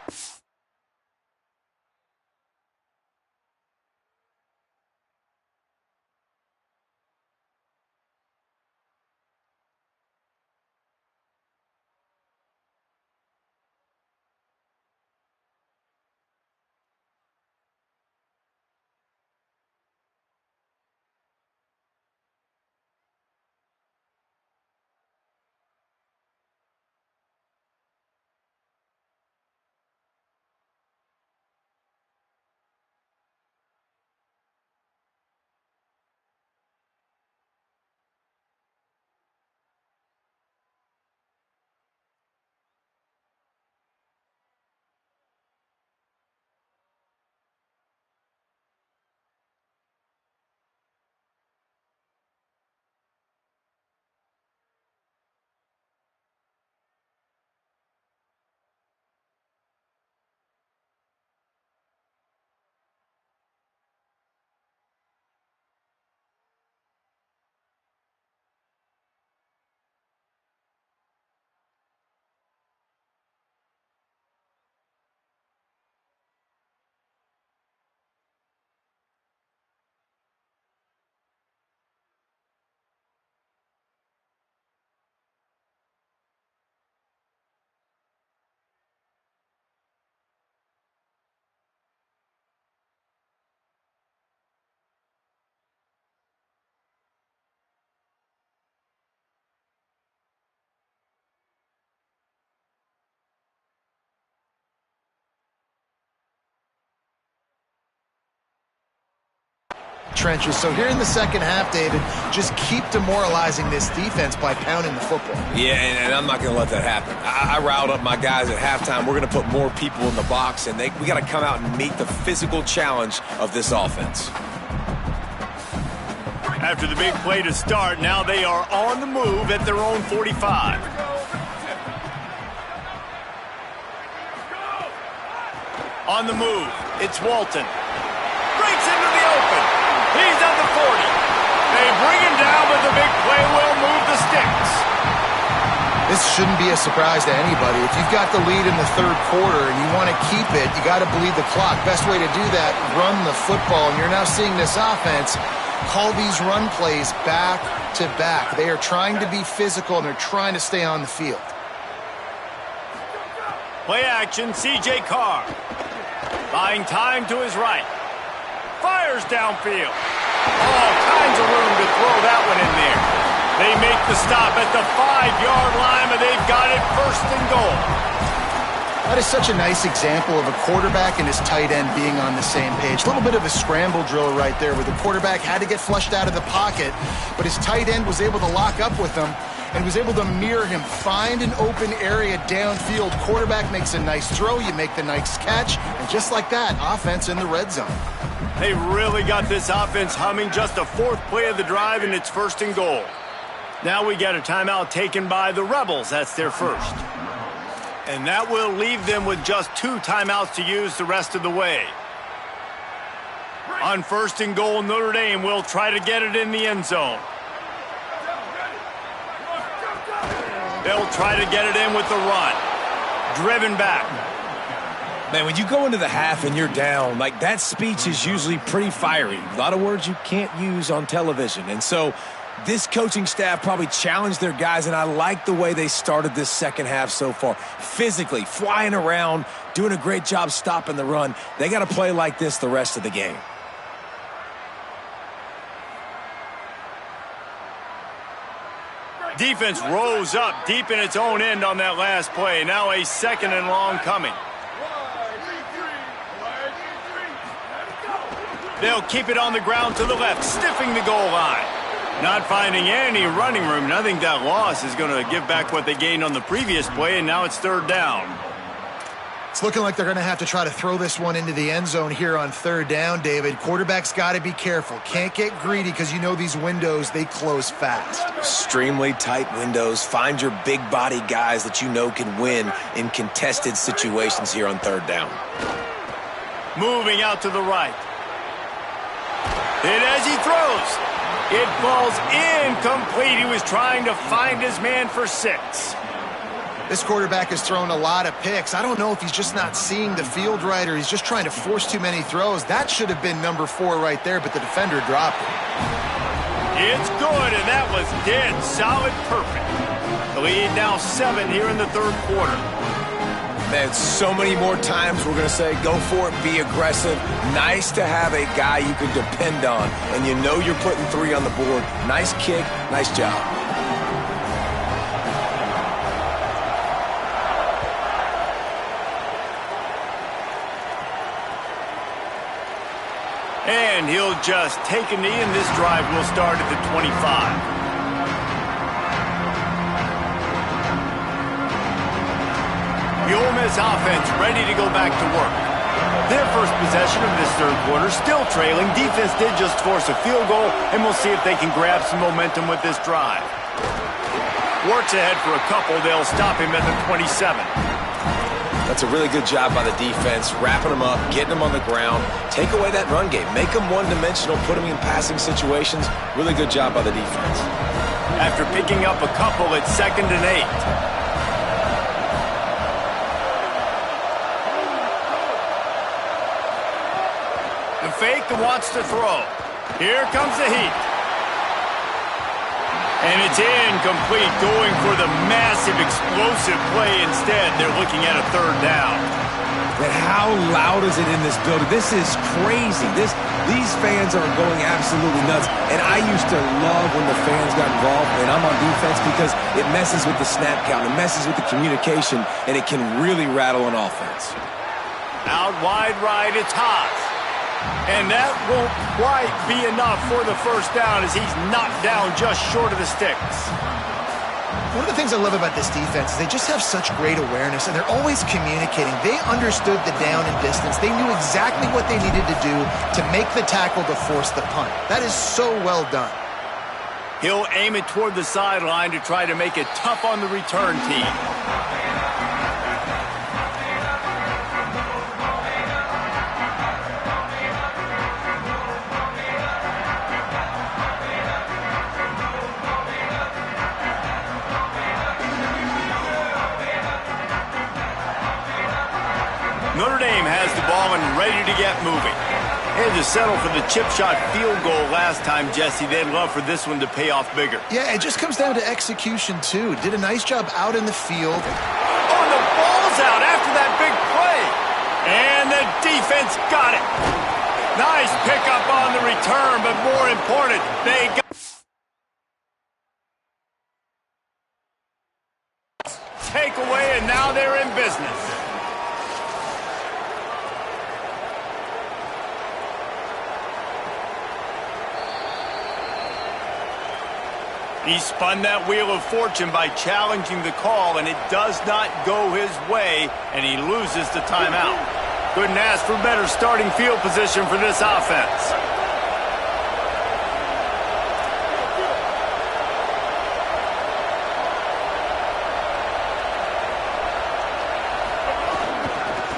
Trenches. So here in the second half, David, just keep demoralizing this defense by pounding the football. Yeah, and I'm not going to let that happen. I riled up my guys at halftime. We're going to put more people in the box, and we got to come out and meet the physical challenge of this offense. After the big play to start, now they are on the move at their own 45. On the move, it's Walton. Breaks into the open. He's at the 40. They bring him down, but the big play will move the sticks. This shouldn't be a surprise to anybody. If you've got the lead in the third quarter and you want to keep it, you got to bleed the clock. Best way to do that, run the football. And you're now seeing this offense call these run plays back to back. They are trying to be physical, and they're trying to stay on the field. Play action, C.J. Carr. Buying time to his right. Fires downfield. All kinds of room to throw that one in there. They make the stop at the 5-yard line, but they've got it first and goal. That is such a nice example of a quarterback and his tight end being on the same page. A little bit of a scramble drill right there where the quarterback had to get flushed out of the pocket, but his tight end was able to lock up with him and was able to mirror him, find an open area downfield. Quarterback makes a nice throw, you make the nice catch, and just like that, offense in the red zone. They really got this offense humming. Just a fourth play of the drive, and it's first and goal. Now we got a timeout taken by the Rebels. That's their first. And that will leave them with just 2 timeouts to use the rest of the way. On first and goal, Notre Dame will try to get it in the end zone. They'll try to get it in with the run. Driven back. Man, when you go into the half and you're down, like that speech is usually pretty fiery. A lot of words you can't use on television. And so this coaching staff probably challenged their guys, and I like the way they started this second half so far. Physically, flying around, doing a great job stopping the run. They got to play like this the rest of the game. Defense rose up deep in its own end on that last play. Now a second and long coming. They'll keep it on the ground to the left, stiffing the goal line. Not finding any running room. And I think that loss is going to give back what they gained on the previous play, and now it's third down. It's looking like they're going to have to try to throw this one into the end zone here on third down, David. Quarterback's got to be careful. Can't get greedy because you know these windows, they close fast. Extremely tight windows. Find your big body guys that you know can win in contested situations here on third down. Moving out to the right. And as he throws, it falls incomplete. He was trying to find his man for 6. This quarterback has thrown a lot of picks. I don't know if he's just not seeing the field right or he's just trying to force too many throws. That should have been number 4 right there, but the defender dropped it. It's good, and that was dead solid perfect. The lead now 7 here in the third quarter. Man, so many more times we're going to say, go for it, be aggressive. Nice to have a guy you can depend on, and you know you're putting 3 on the board. Nice kick, nice job. And he'll just take a knee, and this drive will start at the 25. The Ole Miss offense ready to go back to work. Their first possession of this third quarter, still trailing. Defense did just force a field goal, and we'll see if they can grab some momentum with this drive. Works ahead for a couple. They'll stop him at the 27. That's a really good job by the defense, wrapping them up, getting them on the ground. Take away that run game. Make them one-dimensional, put them in passing situations. Really good job by the defense. After picking up a couple, it's 2nd and 8. The fake wants to throw. Here comes the heat. And it's incomplete, going for the massive explosive play instead. They're looking at a third down. But how loud is it in this building? This is crazy. These fans are going absolutely nuts. And I used to love when the fans got involved, and I'm on defense because it messes with the snap count, it messes with the communication, and it can really rattle an offense. Out wide right, it's Haas. And that won't quite be enough for the first down as he's knocked down just short of the sticks. One of the things I love about this defense is they just have such great awareness, and they're always communicating. They understood the down and distance. They knew exactly what they needed to do to make the tackle to force the punt. That is so well done. He'll aim it toward the sideline to try to make it tough on the return team. Notre Dame has the ball and ready to get moving. They had to settle for the chip shot field goal last time, Jesse. They'd love for this one to pay off bigger. Yeah, it just comes down to execution, too. Did a nice job out in the field. Oh, the ball's out after that big play. And the defense got it. Nice pickup on the return, but more important, they got takeaway, and now they're in business. He spun that wheel of fortune by challenging the call, and it does not go his way, and he loses the timeout. Couldn't ask for better starting field position for this offense.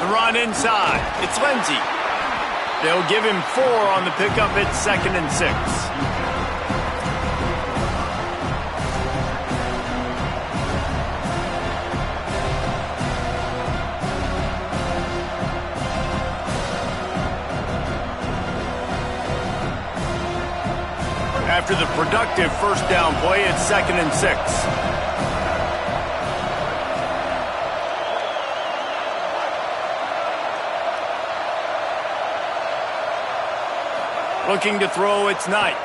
The run inside. It's Lindsey. They'll give him 4 on the pickup. It's 2nd and 6. After the productive first down play, it's 2nd and 6. Looking to throw, it's Knight.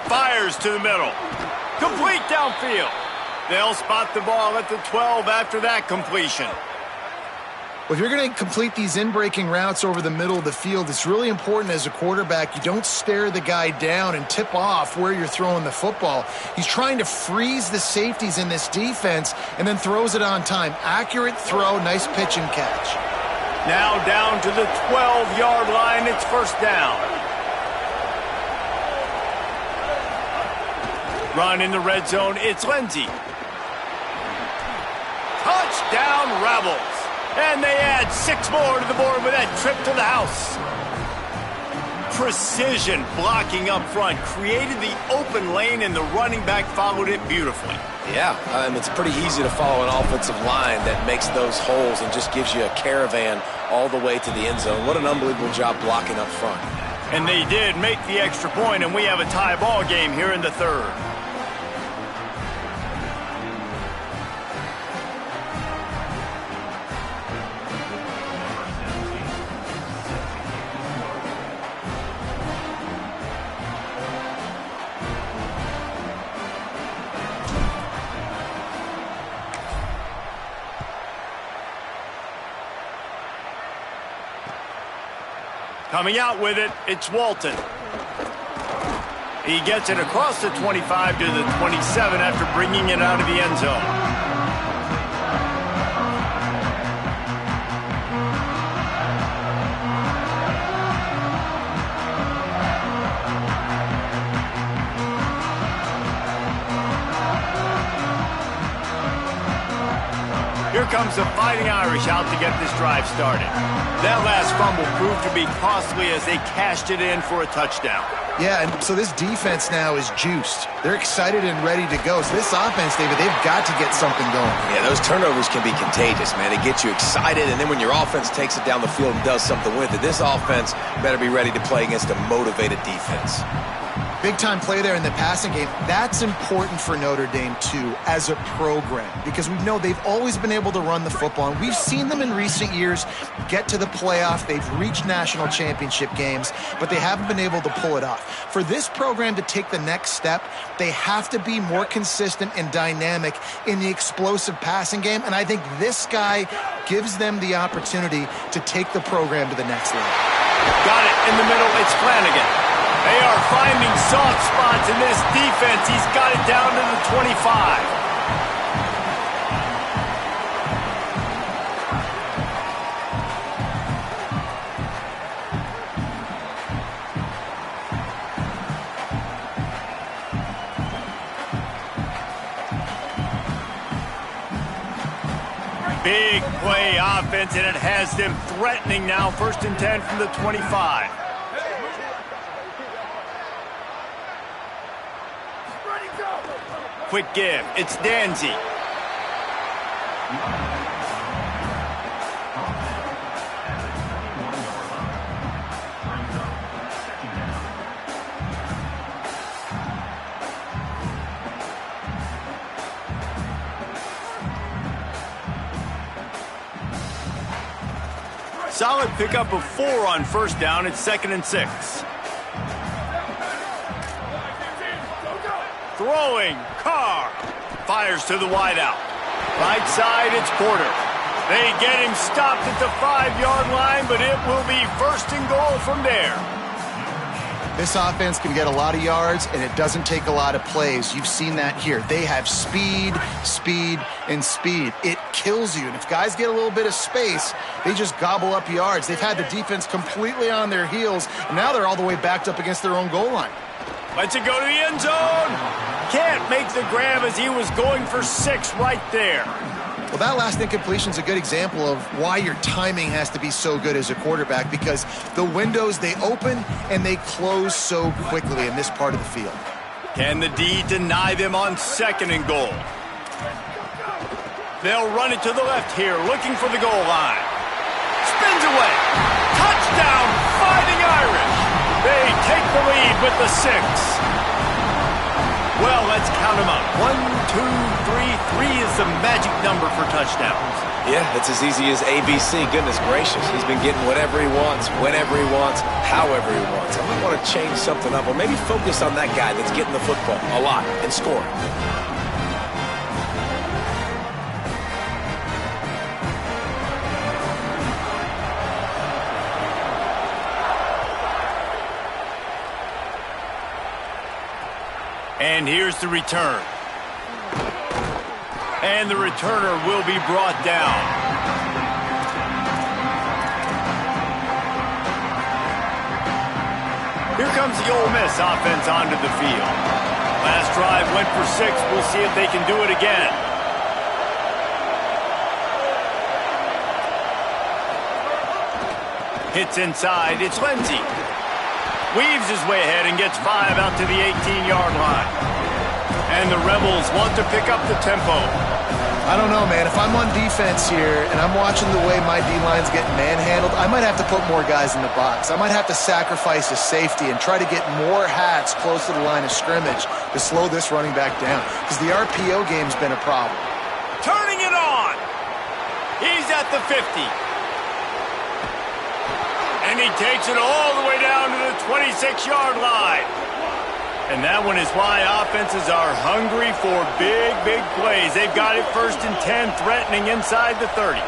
Fires to the middle. Complete downfield. They'll spot the ball at the 12 after that completion. Well, if you're going to complete these in-breaking routes over the middle of the field, it's really important as a quarterback you don't stare the guy down and tip off where you're throwing the football. He's trying to freeze the safeties in this defense and then throws it on time. Accurate throw, nice pitch and catch. Now down to the 12-yard line, it's first down. Run in the red zone, it's Lindsey. Touchdown Rebels. And they add 6 more to the board with that trip to the house. Precision blocking up front created the open lane, and the running back followed it beautifully. Yeah, it's pretty easy to follow an offensive line that makes those holes and just gives you a caravan all the way to the end zone. What an unbelievable job blocking up front. And they did make the extra point, and we have a tie ball game here in the third. Coming out with it, it's Walton. He gets it across the 25 to the 27 after bringing it out of the end zone. Here comes the Fighting Irish out to get this drive started. That last fumble proved to be costly as they cashed it in for a touchdown. Yeah, and so this defense now is juiced. They're excited and ready to go. So this offense, David, they've got to get something going. Yeah, those turnovers can be contagious, man. They get you excited, and then when your offense takes it down the field and does something with it, this offense better be ready to play against a motivated defense. Big-time play there in the passing game. That's important for Notre Dame, too, as a program, because we know they've always been able to run the football. And we've seen them in recent years get to the playoff. They've reached national championship games, but they haven't been able to pull it off. For this program to take the next step, they have to be more consistent and dynamic in the explosive passing game, and I think this guy gives them the opportunity to take the program to the next level. Got it in the middle, it's Flanagan. They are finding soft spots in this defense. He's got it down to the 25. Big play offense, and it has them threatening now. 1st and 10 from the 25. Quick give. It's Danzy. Solid pickup of 4 on 1st down. It's 2nd and 6. Throwing, Carr. Fires to the wideout. Right side, it's Porter. They get him stopped at the 5-yard line, but it will be 1st and goal from there. This offense can get a lot of yards, and it doesn't take a lot of plays. You've seen that here. They have speed, speed, and speed. It kills you. And if guys get a little bit of space, they just gobble up yards. They've had the defense completely on their heels, and now they're all the way backed up against their own goal line. Lets it go to the end zone. Can't make the grab as he was going for 6 right there. Well, that last incompletion is a good example of why your timing has to be so good as a quarterback, because the windows, they open and they close so quickly in this part of the field. Can the D deny them on 2nd and goal? They'll run it to the left here, looking for the goal line. Spins away. Touchdown, Fighting Irish. They take the lead with the 6. Well, let's count them up. 1, 2, 3. 3 is the magic number for touchdowns. Yeah, it's as easy as ABC. Goodness gracious. He's been getting whatever he wants, whenever he wants, however he wants. I might want to change something up, or maybe focus on that guy that's getting the football a lot and scoring. And here's the return. And the returner will be brought down. Here comes the Ole Miss offense onto the field. Last drive went for 6. We'll see if they can do it again. Hits inside. It's Lindsey. Weaves his way ahead and gets 5 out to the 18-yard line. And the Rebels want to pick up the tempo. I don't know, man. If I'm on defense here and I'm watching the way my D-line's getting manhandled, I might have to put more guys in the box. I might have to sacrifice a safety and try to get more hats close to the line of scrimmage to slow this running back down, because the RPO game's been a problem. Turning it on. He's at the 50. And he takes it all the way down to the 26-yard line. And that one is why offenses are hungry for big, big plays. They've got it 1st and 10, threatening inside the 30.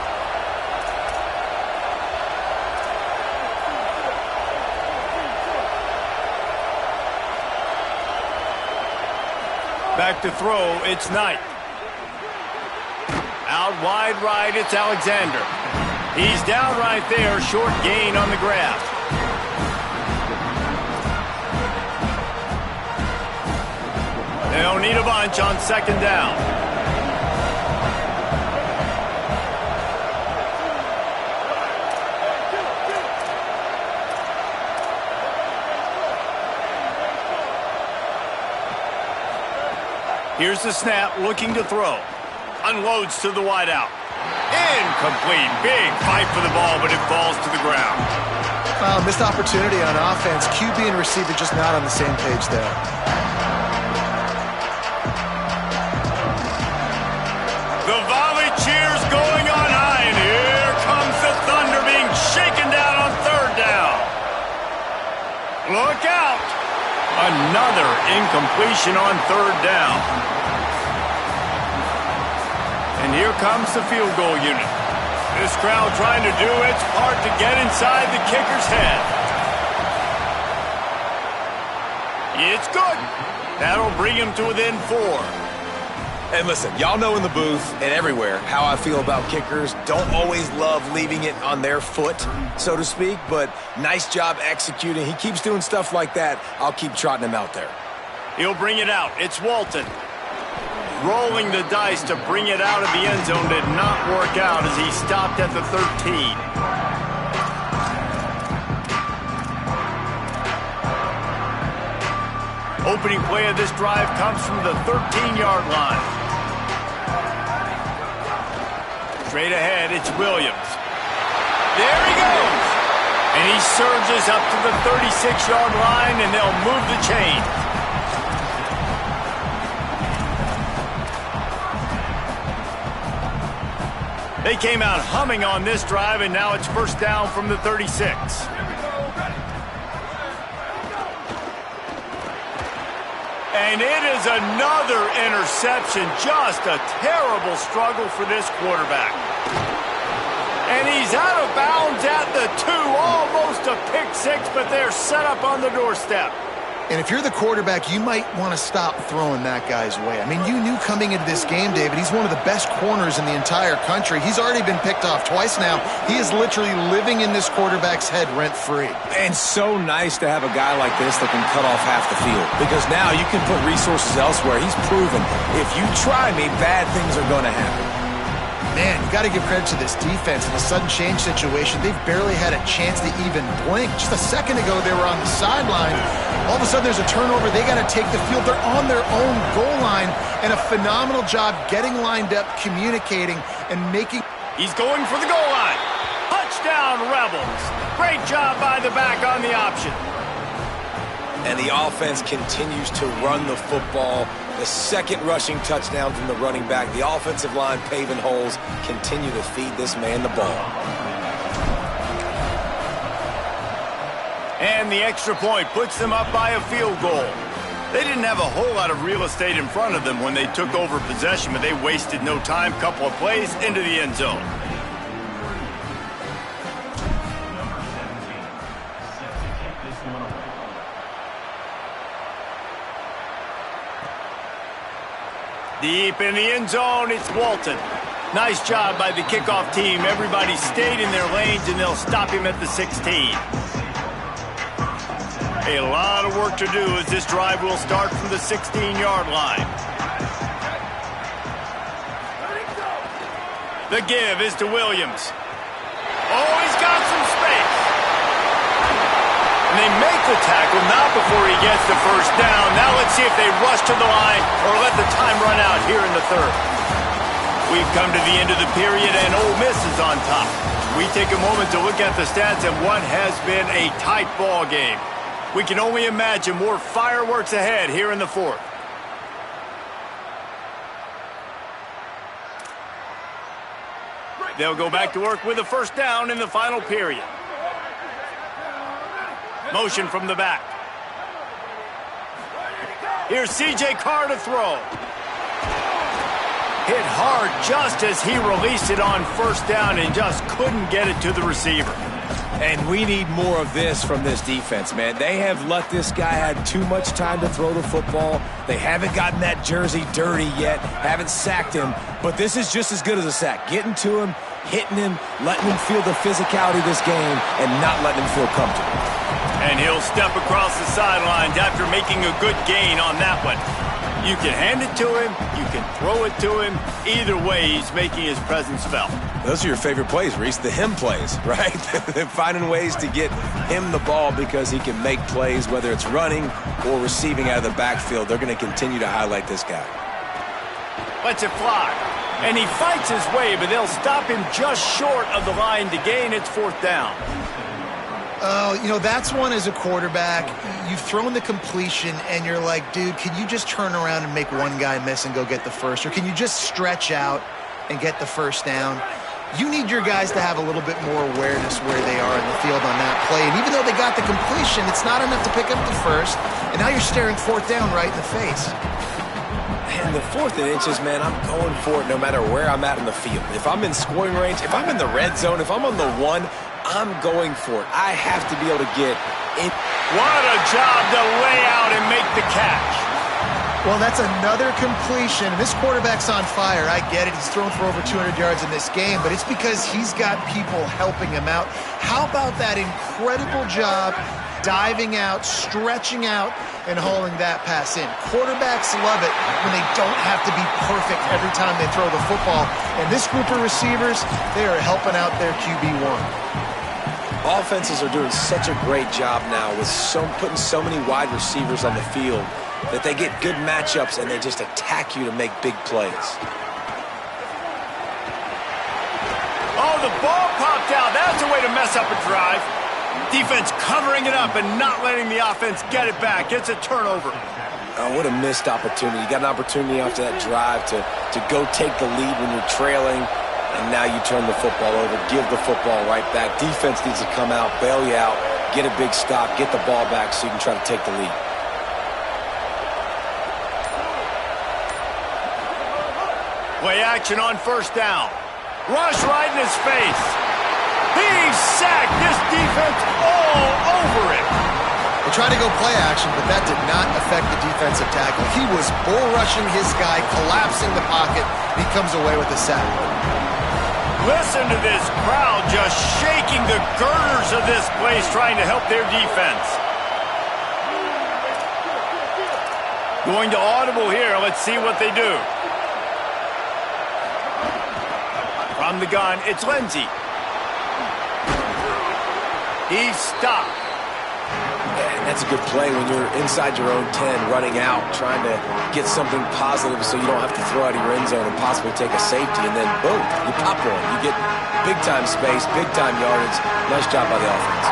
Back to throw, it's Knight. Out wide right, it's Alexander. He's down right there, short gain on the grab. They'll need a bunch on 2nd down. Here's the snap, looking to throw. Unloads to the wideout. Incomplete. Big fight for the ball, but it falls to the ground. Missed opportunity on offense. QB and receiver just not on the same page there. The volley cheers going on high, and here comes the Thunder being shaken down on 3rd down. Look out! Another incompletion on 3rd down. And here comes the field goal unit. This crowd trying to do its part to get inside the kicker's head. It's good. That'll bring him to within 4. And listen, y'all know in the booth and everywhere how I feel about kickers. Don't always love leaving it on their foot, so to speak, but nice job executing. He keeps doing stuff like that. I'll keep trotting him out there. He'll bring it out. It's Walton. Rolling the dice to bring it out of the end zone did not work out as he stopped at the 13. Opening play of this drive comes from the 13-yard line. Straight ahead, it's Williams. There he goes! And he surges up to the 36-yard line, and they'll move the chain. They came out humming on this drive, and now it's 1st down from the 36. And it is another interception. Just a terrible struggle for this quarterback. And he's out of bounds at the 2. Almost a pick 6, but they're set up on the doorstep. And if you're the quarterback, you might want to stop throwing that guy's way. I mean, you knew coming into this game, David, he's one of the best corners in the entire country. He's already been picked off twice now. He is literally living in this quarterback's head rent-free. And so nice to have a guy like this that can cut off half the field, because now you can put resources elsewhere. He's proven if you try me, bad things are going to happen. Man, you got to give credit to this defense. In a sudden change situation, they've barely had a chance to even blink. Just a second ago, they were on the sideline. All of a sudden, there's a turnover. They got to take the field. They're on their own goal line, and a phenomenal job getting lined up, communicating, and making... He's going for the goal line. Touchdown, Rebels. Great job by the back on the option. And the offense continues to run the football. The second rushing touchdown from the running back. The offensive line paving holes. Continue to feed this man the ball. And the extra point puts them up by a field goal. They didn't have a whole lot of real estate in front of them when they took over possession, but they wasted no time. Couple of plays into the end zone. Deep in the end zone, it's Walton. Nice job by the kickoff team. Everybody stayed in their lanes, and they'll stop him at the 16. A lot of work to do as this drive will start from the 16-yard line. The give is to Williams. Oh, he's got some space. And they make the tackle, not before he gets the first down. Now let's see if they rush to the line or let the time run out here in the third. We've come to the end of the period, and Ole Miss is on top. We take a moment to look at the stats of what has been a tight ball game. We can only imagine more fireworks ahead here in the fourth. They'll go back to work with a first down in the final period. Motion from the back. Here's C.J. Carr to throw. Hit hard just as he released it on first down and just couldn't get it to the receiver. And we need more of this from this defense, man. They have let this guy have too much time to throw the football. They haven't gotten that jersey dirty yet, haven't sacked him. But this is just as good as a sack. Getting to him, hitting him, letting him feel the physicality of this game, and not letting him feel comfortable. And he'll step across the sidelines after making a good gain on that one. You can hand it to him, you can throw it to him. Either way, he's making his presence felt. Those are your favorite plays, Reese, the him plays, right? Finding ways to get him the ball because he can make plays, whether it's running or receiving out of the backfield. They're going to continue to highlight this guy. Lets it fly. And he fights his way, but they'll stop him just short of the line to gain its fourth down. You know, that's one as a quarterback. You've thrown the completion, and you're like, dude, can you just turn around and make one guy miss and go get the first? Or can you just stretch out and get the first down? You need your guys to have a little bit more awareness where they are in the field on that play. And even though they got the completion, it's not enough to pick up the first. And now you're staring fourth down right in the face. And the 4th and inches, man, I'm going for it no matter where I'm at in the field. If I'm in scoring range, if I'm in the red zone, if I'm on the 1, I'm going for it. I have to be able to get in. What a job to lay out and make the catch. Well, that's another completion. This quarterback's on fire. I get it. He's thrown for over 200 yards in this game, but it's because he's got people helping him out. How about that incredible job diving out, stretching out, and hauling that pass in? Quarterbacks love it when they don't have to be perfect every time they throw the football. And this group of receivers, they are helping out their QB1. Offenses are doing such a great job now with putting so many wide receivers on the field that they get good matchups and they just attack you to make big plays. Oh, the ball popped out. That's a way to mess up a drive. Defense covering it up and not letting the offense get it back. It's a turnover. Oh, what a missed opportunity. You got an opportunity after that drive to go take the lead when you're trailing, and now you turn the football over, give the football right back. Defense needs to come out, bail you out, get a big stop, get the ball back so you can try to take the lead. Play action on first down. Rush right in his face. He's sacked. This defense all over it. They tried to go play action, but that did not affect the defensive tackle. He was bull rushing his guy, collapsing the pocket, and he comes away with a sack. Listen to this crowd just shaking the girders of this place, trying to help their defense. Going to audible here. Let's see what they do. From the gun, it's Lindsey. He's stopped. And that's a good play when you're inside your own 10, running out, trying to get something positive so you don't have to throw out of your end zone and possibly take a safety, and then boom, you pop one. You get big-time space, big-time yardage. Nice job by the offense.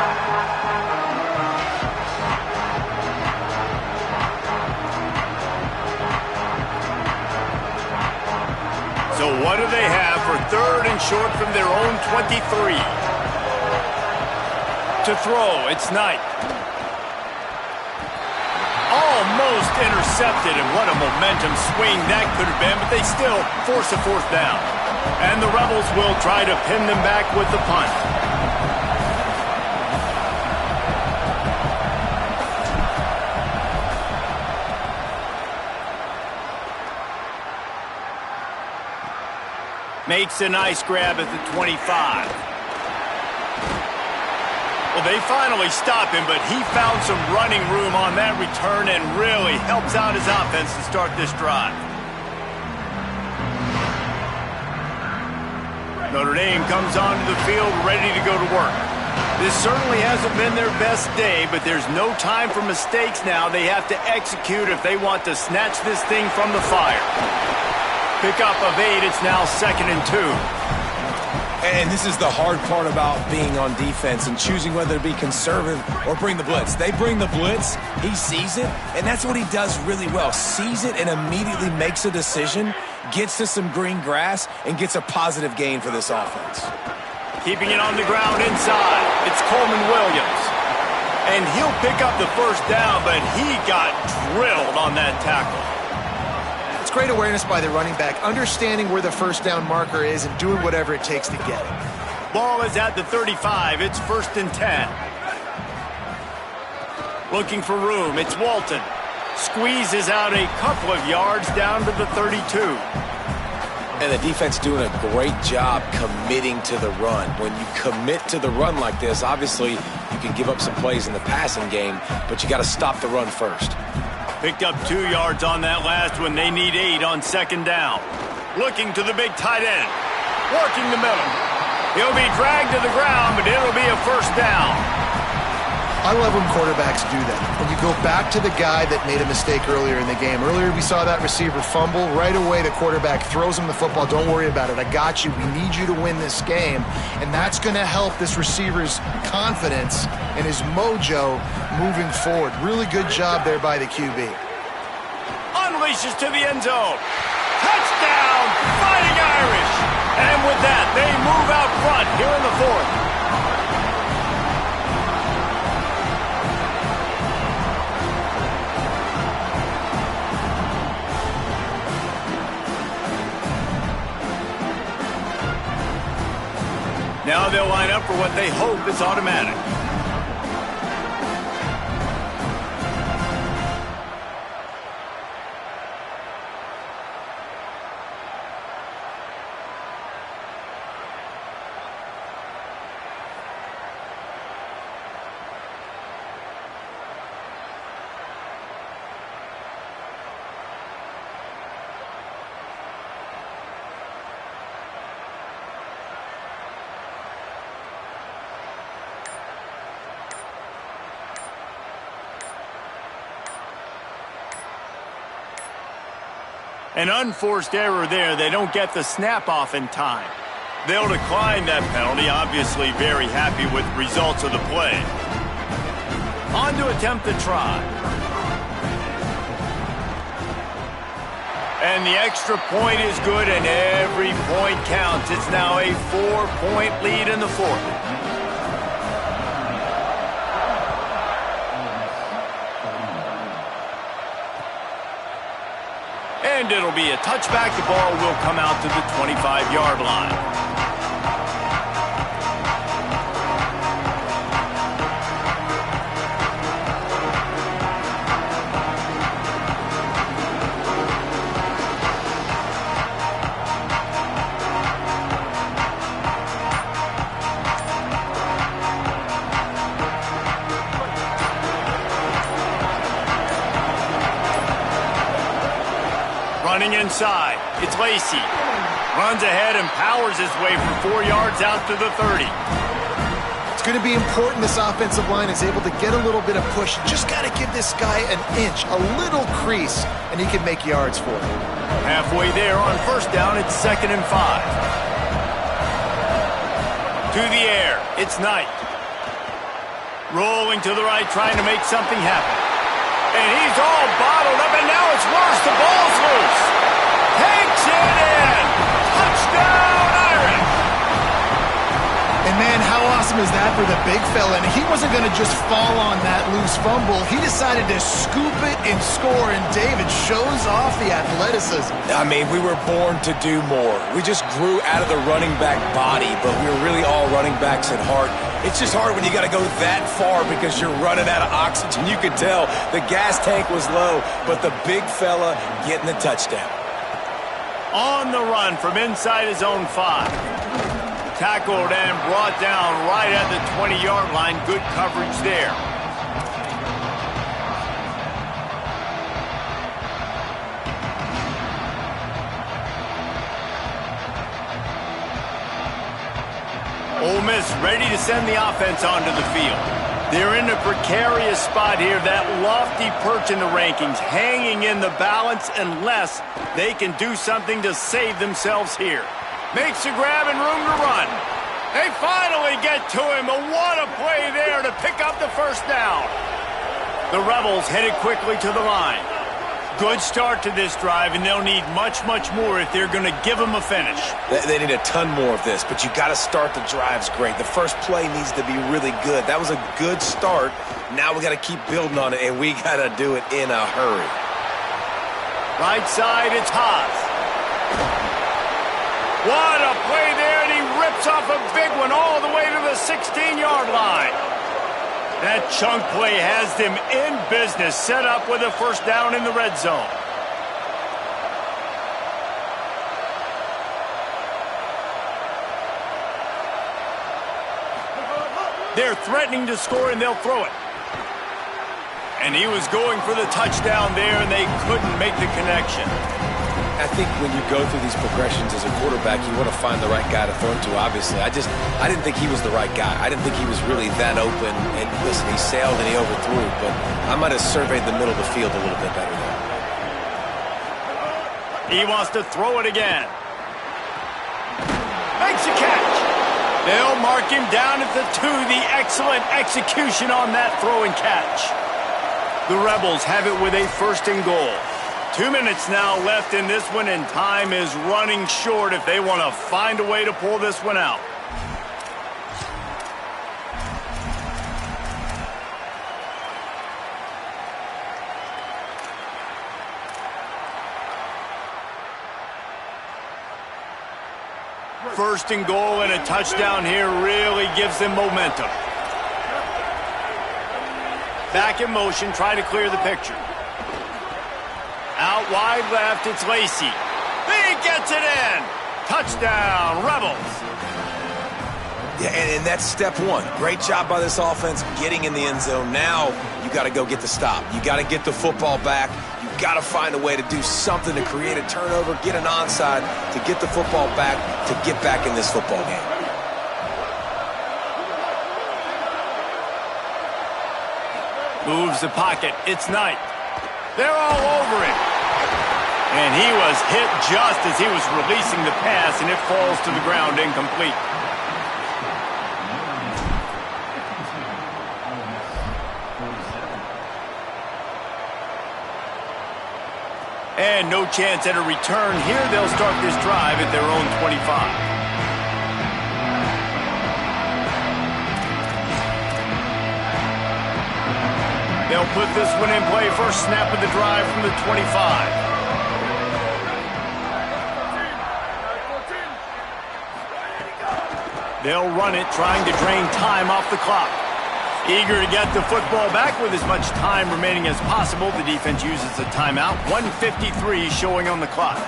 So what do they have for third and short from their own 23? To throw, it's Knight. Almost intercepted, and what a momentum swing that could have been, but they still force a fourth down. And the Rebels will try to pin them back with the punt. Makes a nice grab at the 25. Well, they finally stop him, but he found some running room on that return and really helps out his offense to start this drive. Notre Dame comes onto the field ready to go to work. This certainly hasn't been their best day, but there's no time for mistakes now. They have to execute if they want to snatch this thing from the fire. Pickup of 8, it's now 2nd and 2. And this is the hard part about being on defense and choosing whether to be conservative or bring the blitz. They bring the blitz, he sees it, and that's what he does really well. Sees it and immediately makes a decision, gets to some green grass, and gets a positive gain for this offense. Keeping it on the ground inside, it's Coleman Williams. And he'll pick up the first down, but he got drilled on that tackle. It's great awareness by the running back, understanding where the first down marker is and doing whatever it takes to get it. Ball is at the 35. It's 1st and 10. Looking for room. It's Walton. Squeezes out a couple of yards down to the 32. And the defense doing a great job committing to the run. When you commit to the run like this, obviously you can give up some plays in the passing game, but you got to stop the run first. Picked up 2 yards on that last one. They need 8 on 2nd down. Looking to the big tight end. Working the middle. He'll be dragged to the ground, but it'll be a first down. I love when quarterbacks do that. When you go back to the guy that made a mistake earlier in the game. Earlier we saw that receiver fumble. Right away the quarterback throws him the football. Don't worry about it. I got you. We need you to win this game. And that's going to help this receiver's confidence and his mojo moving forward. Really good job there by the QB. Unleashes to the end zone. Touchdown, Fighting Irish. And with that, they move out front here in the 4th. Now they'll line up for what they hope is automatic. An unforced error there. They don't get the snap off in time. They'll decline that penalty, obviously very happy with the results of the play. On to attempt the try. And the extra point is good, and every point counts. It's now a 4-point lead in the 4th. And it'll be a touchback. The ball will come out to the 25-yard line. Running inside, it's Lacey. Runs ahead and powers his way for 4 yards out to the 30. It's going to be important this offensive line is able to get a little bit of push. Just got to give this guy an inch, a little crease, and he can make yards for it. Halfway there on first down, it's 2nd and 5. To the air, it's Knight. Rolling to the right, trying to make something happen. And he's all bottled up, and now it's worse. The ball's loose. Takes it in. Touchdown, Irish. And, man, how awesome is that for the big fella? And he wasn't going to just fall on that loose fumble. He decided to scoop it and score, and David shows off the athleticism. I mean, we were born to do more. We just grew out of the running back body, but we were really all running backs at heart. It's just hard when you got to go that far because you're running out of oxygen. You could tell the gas tank was low, but the big fella getting the touchdown. On the run from inside his own 5. Tackled and brought down right at the 20-yard line. Good coverage there. Ole Miss ready to send the offense onto the field. They're in a precarious spot here, that lofty perch in the rankings, hanging in the balance unless they can do something to save themselves here. Makes a grab and room to run. They finally get to him, but what a play there to pick up the first down. The Rebels headed quickly to the line. Good start to this drive, and they'll need much, much more if they're going to give them a finish. They need a ton more of this, but you got to start the drives great. The first play needs to be really good. That was a good start. Now we got to keep building on it, and we got to do it in a hurry. Right side, it's Haas. What a play there, and he rips off a big one all the way to the 16-yard line. That chunk play has them in business, set up with a first down in the red zone. They're threatening to score, and they'll throw it. And he was going for the touchdown there, and they couldn't make the connection. I think when you go through these progressions as a quarterback, you want to find the right guy to throw to, obviously. I didn't think he was the right guy. I didn't think he was really that open. And listen, he sailed and he overthrew, but I might have surveyed the middle of the field a little bit better there. He wants to throw it again. Makes a catch. They'll mark him down at the 2. The excellent execution on that throw and catch. The Rebels have it with a first and goal. 2 minutes now left in this one, and time is running short if they want to find a way to pull this one out. First and goal and a touchdown here really gives them momentum. Back in motion, try to clear the picture. Out wide left, it's Lacey. He gets it in. Touchdown, Rebels. Yeah, and that's step one. Great job by this offense getting in the end zone. Now you got to go get the stop. You got to get the football back. You got to find a way to do something to create a turnover, get an onside, to get the football back, to get back in this football game. Moves the pocket. It's Knight. They're all over him. And he was hit just as he was releasing the pass, and it falls to the ground incomplete. And no chance at a return here. They'll start this drive at their own 25. They'll put this one in play. First snap of the drive from the 25. They'll run it, trying to drain time off the clock. Eager to get the football back with as much time remaining as possible. The defense uses a timeout. 1:53 showing on the clock.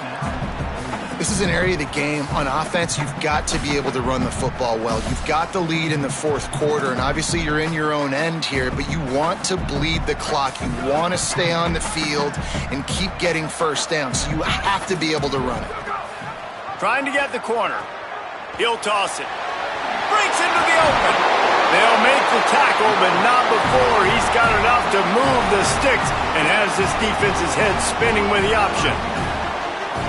This is an area of the game on offense you've got to be able to run the football well. You've got the lead in the fourth quarter, and obviously you're in your own end here, but you want to bleed the clock. You want to stay on the field and keep getting first down, so you have to be able to run it. Trying to get the corner. He'll toss it. Breaks into the open. They'll make the tackle, but not before he's got enough to move the sticks and has this defense's head spinning with the option.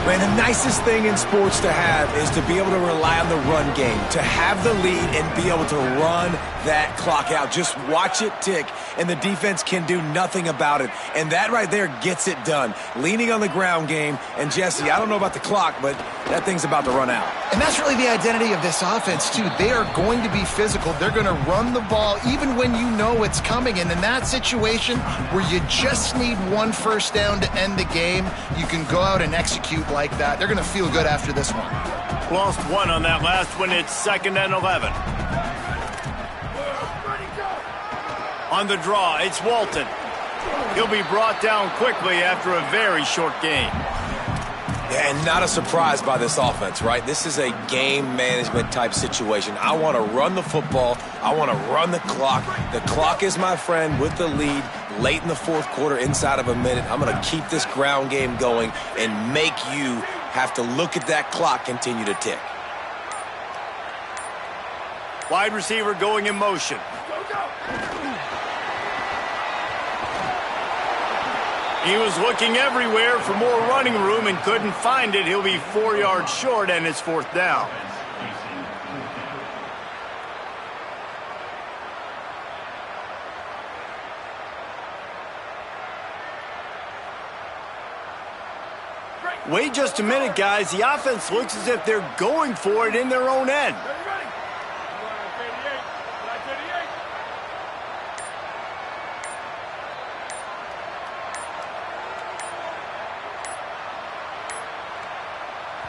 Man, the nicest thing in sports to have is to be able to rely on the run game, to have the lead and be able to run that clock out. Just watch it tick, and the defense can do nothing about it. And that right there gets it done. Leaning on the ground game, and Jesse, I don't know about the clock, but that thing's about to run out. And that's really the identity of this offense, too. They are going to be physical. They're going to run the ball even when you know it's coming. And in that situation where you just need one first down to end the game, you can go out and execute like that. They're going to feel good after this one. Lost one on that last one. It's 2nd and 11. On the draw, it's Walton. He'll be brought down quickly after a very short game. Yeah, and not a surprise by this offense, right? This is a game management type situation. I want to run the football. I want to run the clock. The clock is my friend with the lead late in the fourth quarter, inside of a minute. I'm going to keep this ground game going and make you have to look at that clock continue to tick. Wide receiver going in motion. He was looking everywhere for more running room and couldn't find it. He'll be 4 yards short, and it's fourth down. Wait just a minute, guys. The offense looks as if they're going for it in their own end.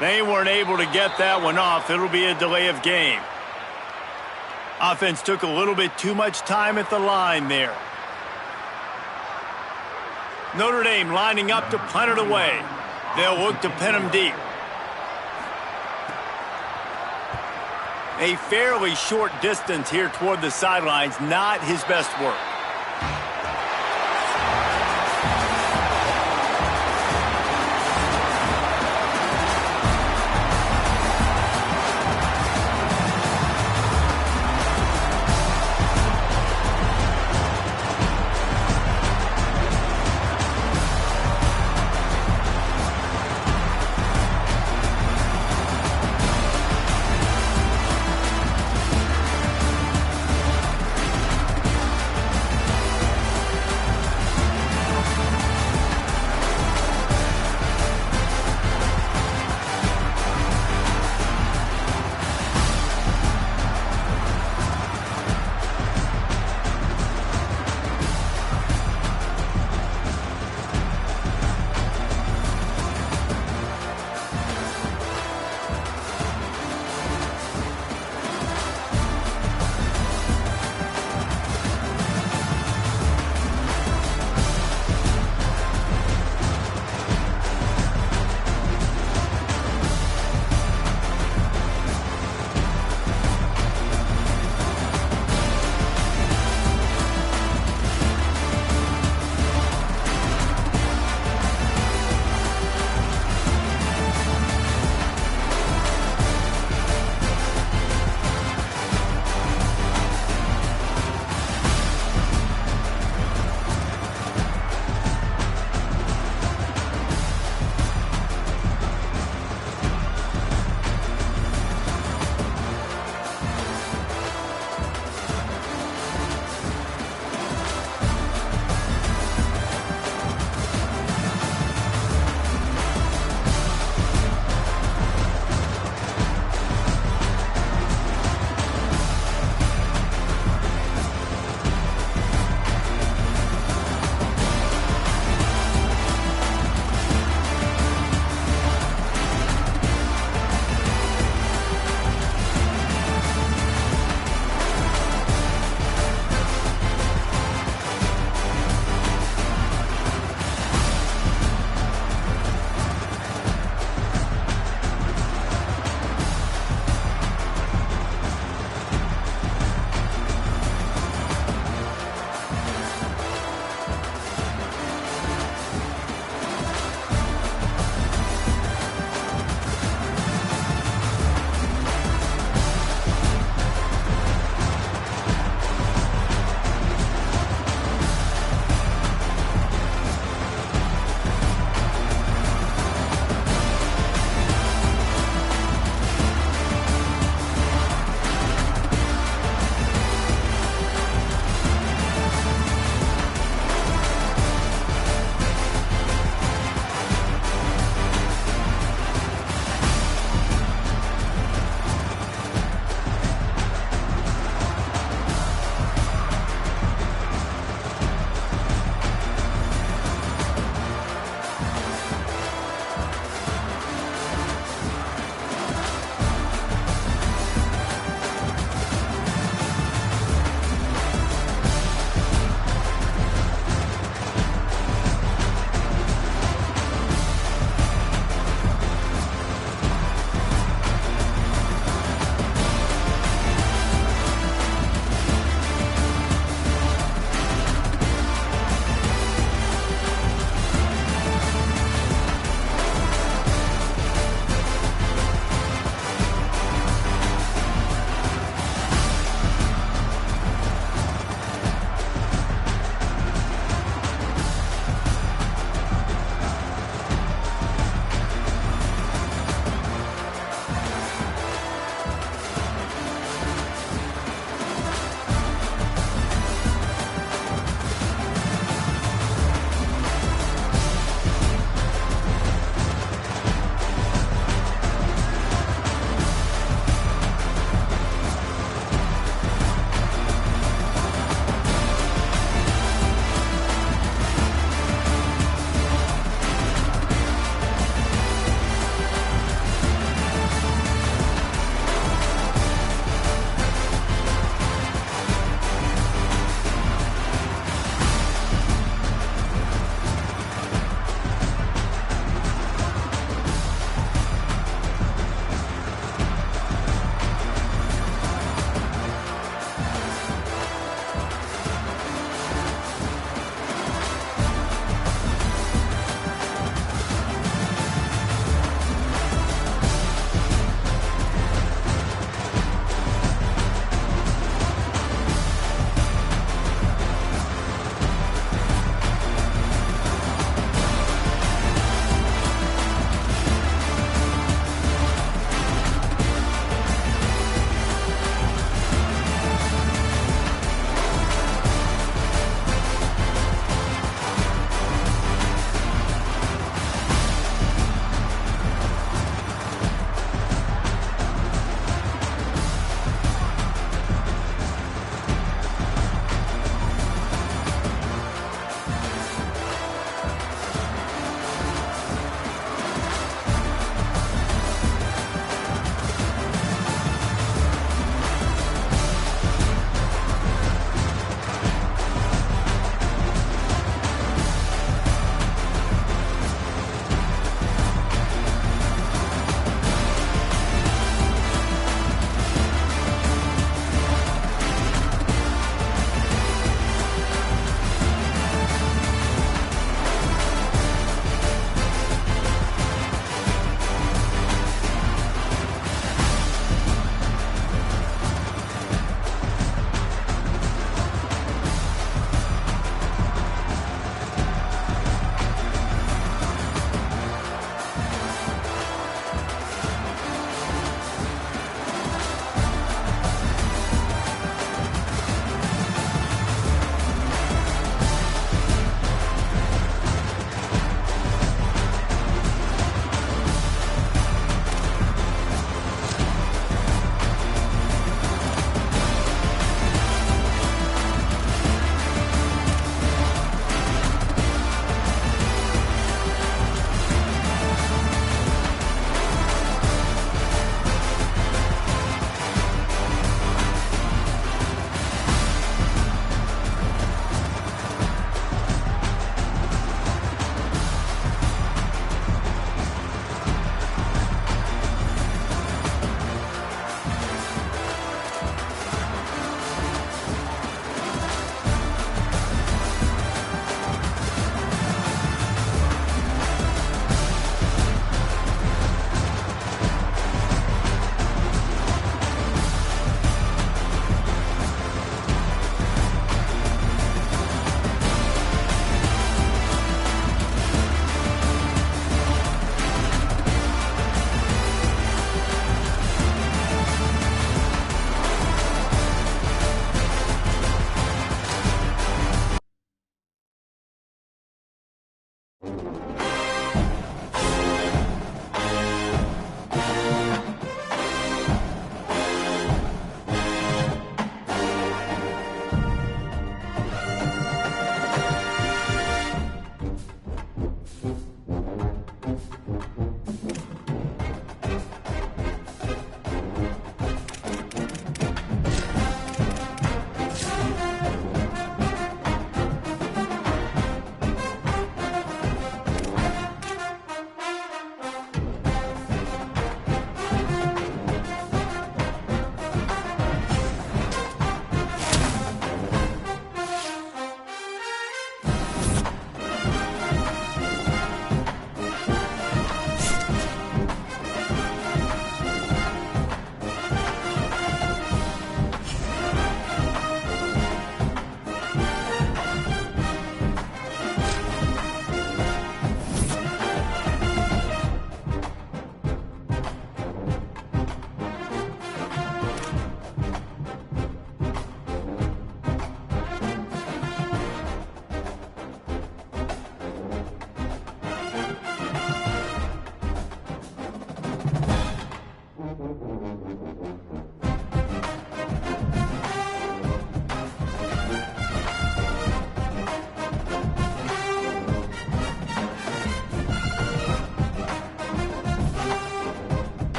They weren't able to get that one off. It'll be a delay of game. Offense took a little bit too much time at the line there. Notre Dame lining up to punt it away. They'll look to pin him deep. A fairly short distance here toward the sidelines, not his best work.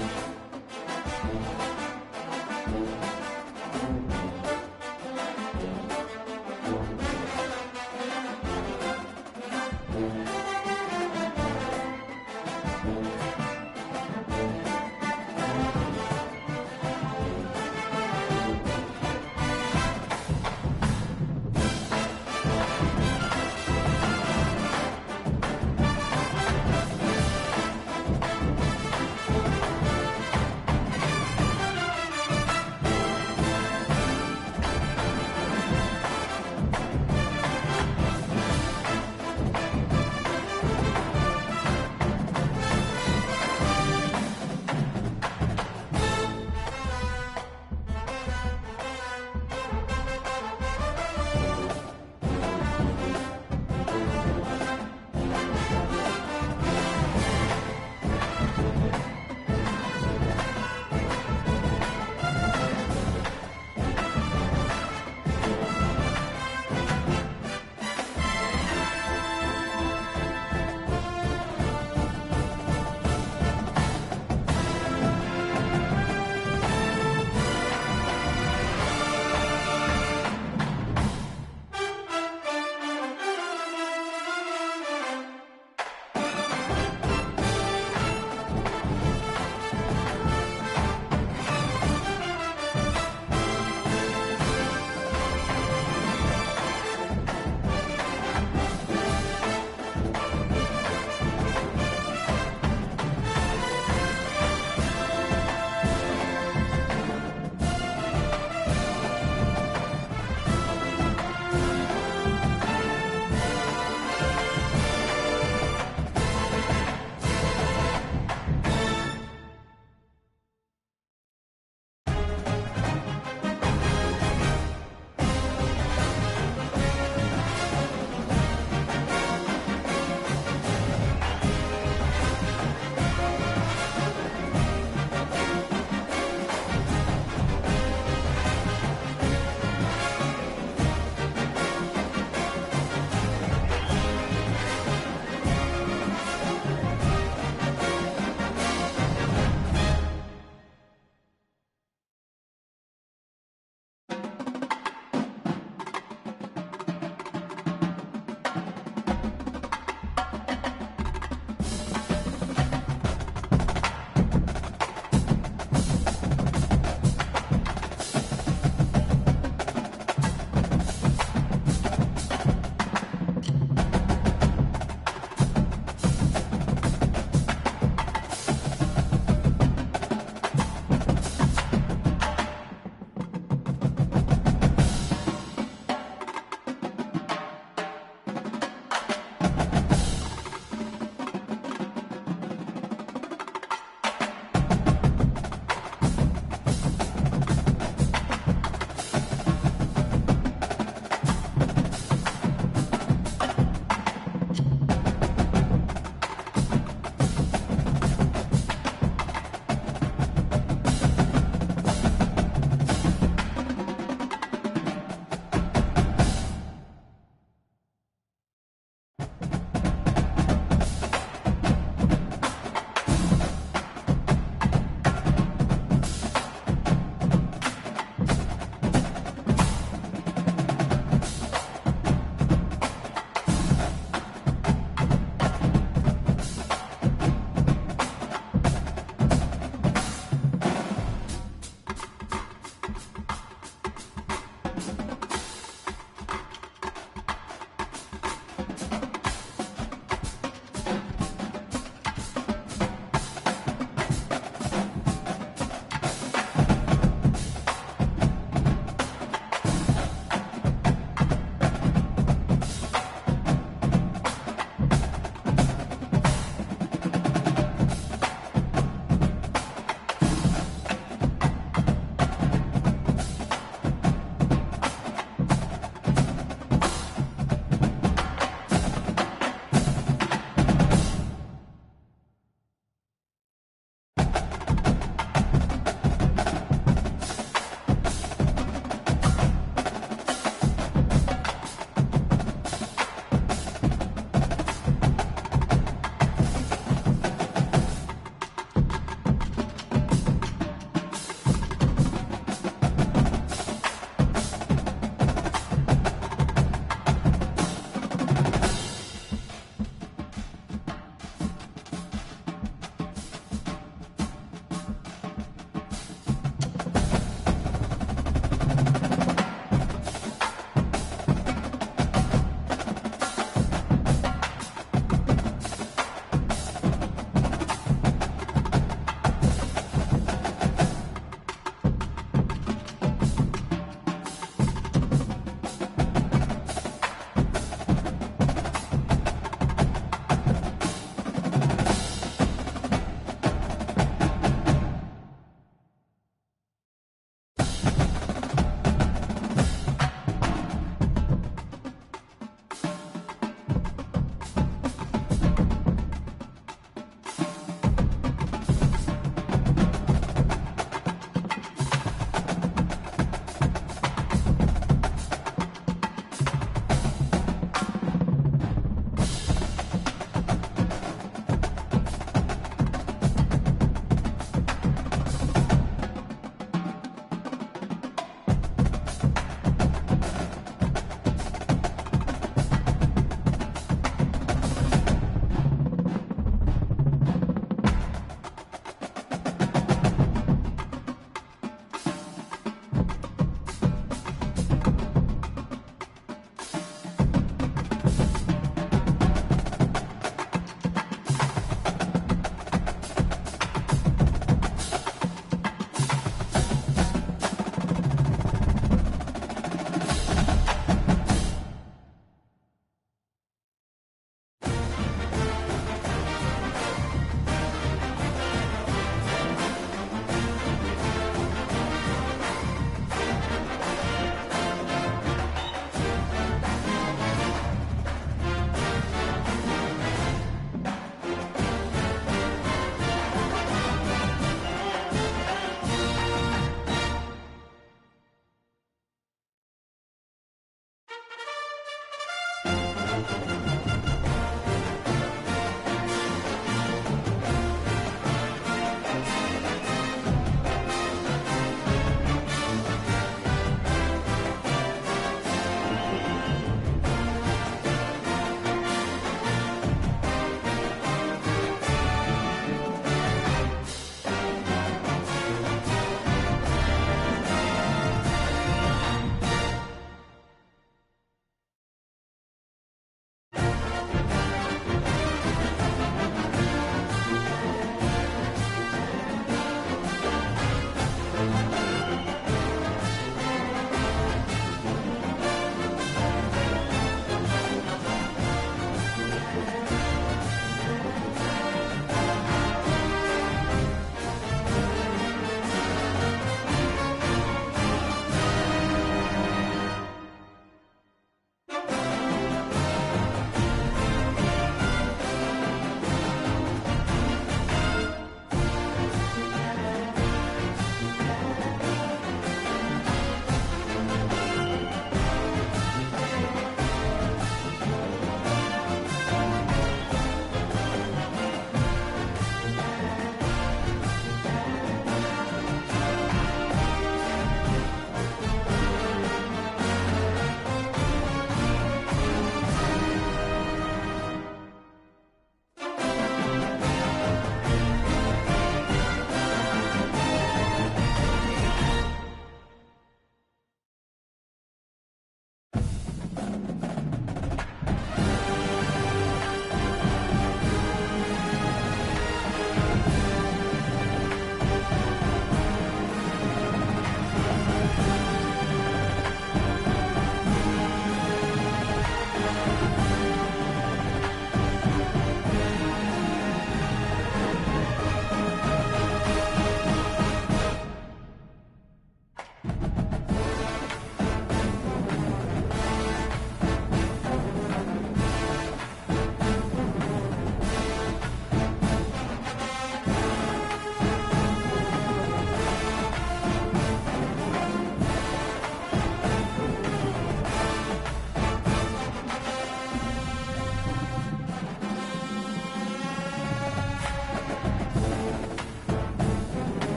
Bye.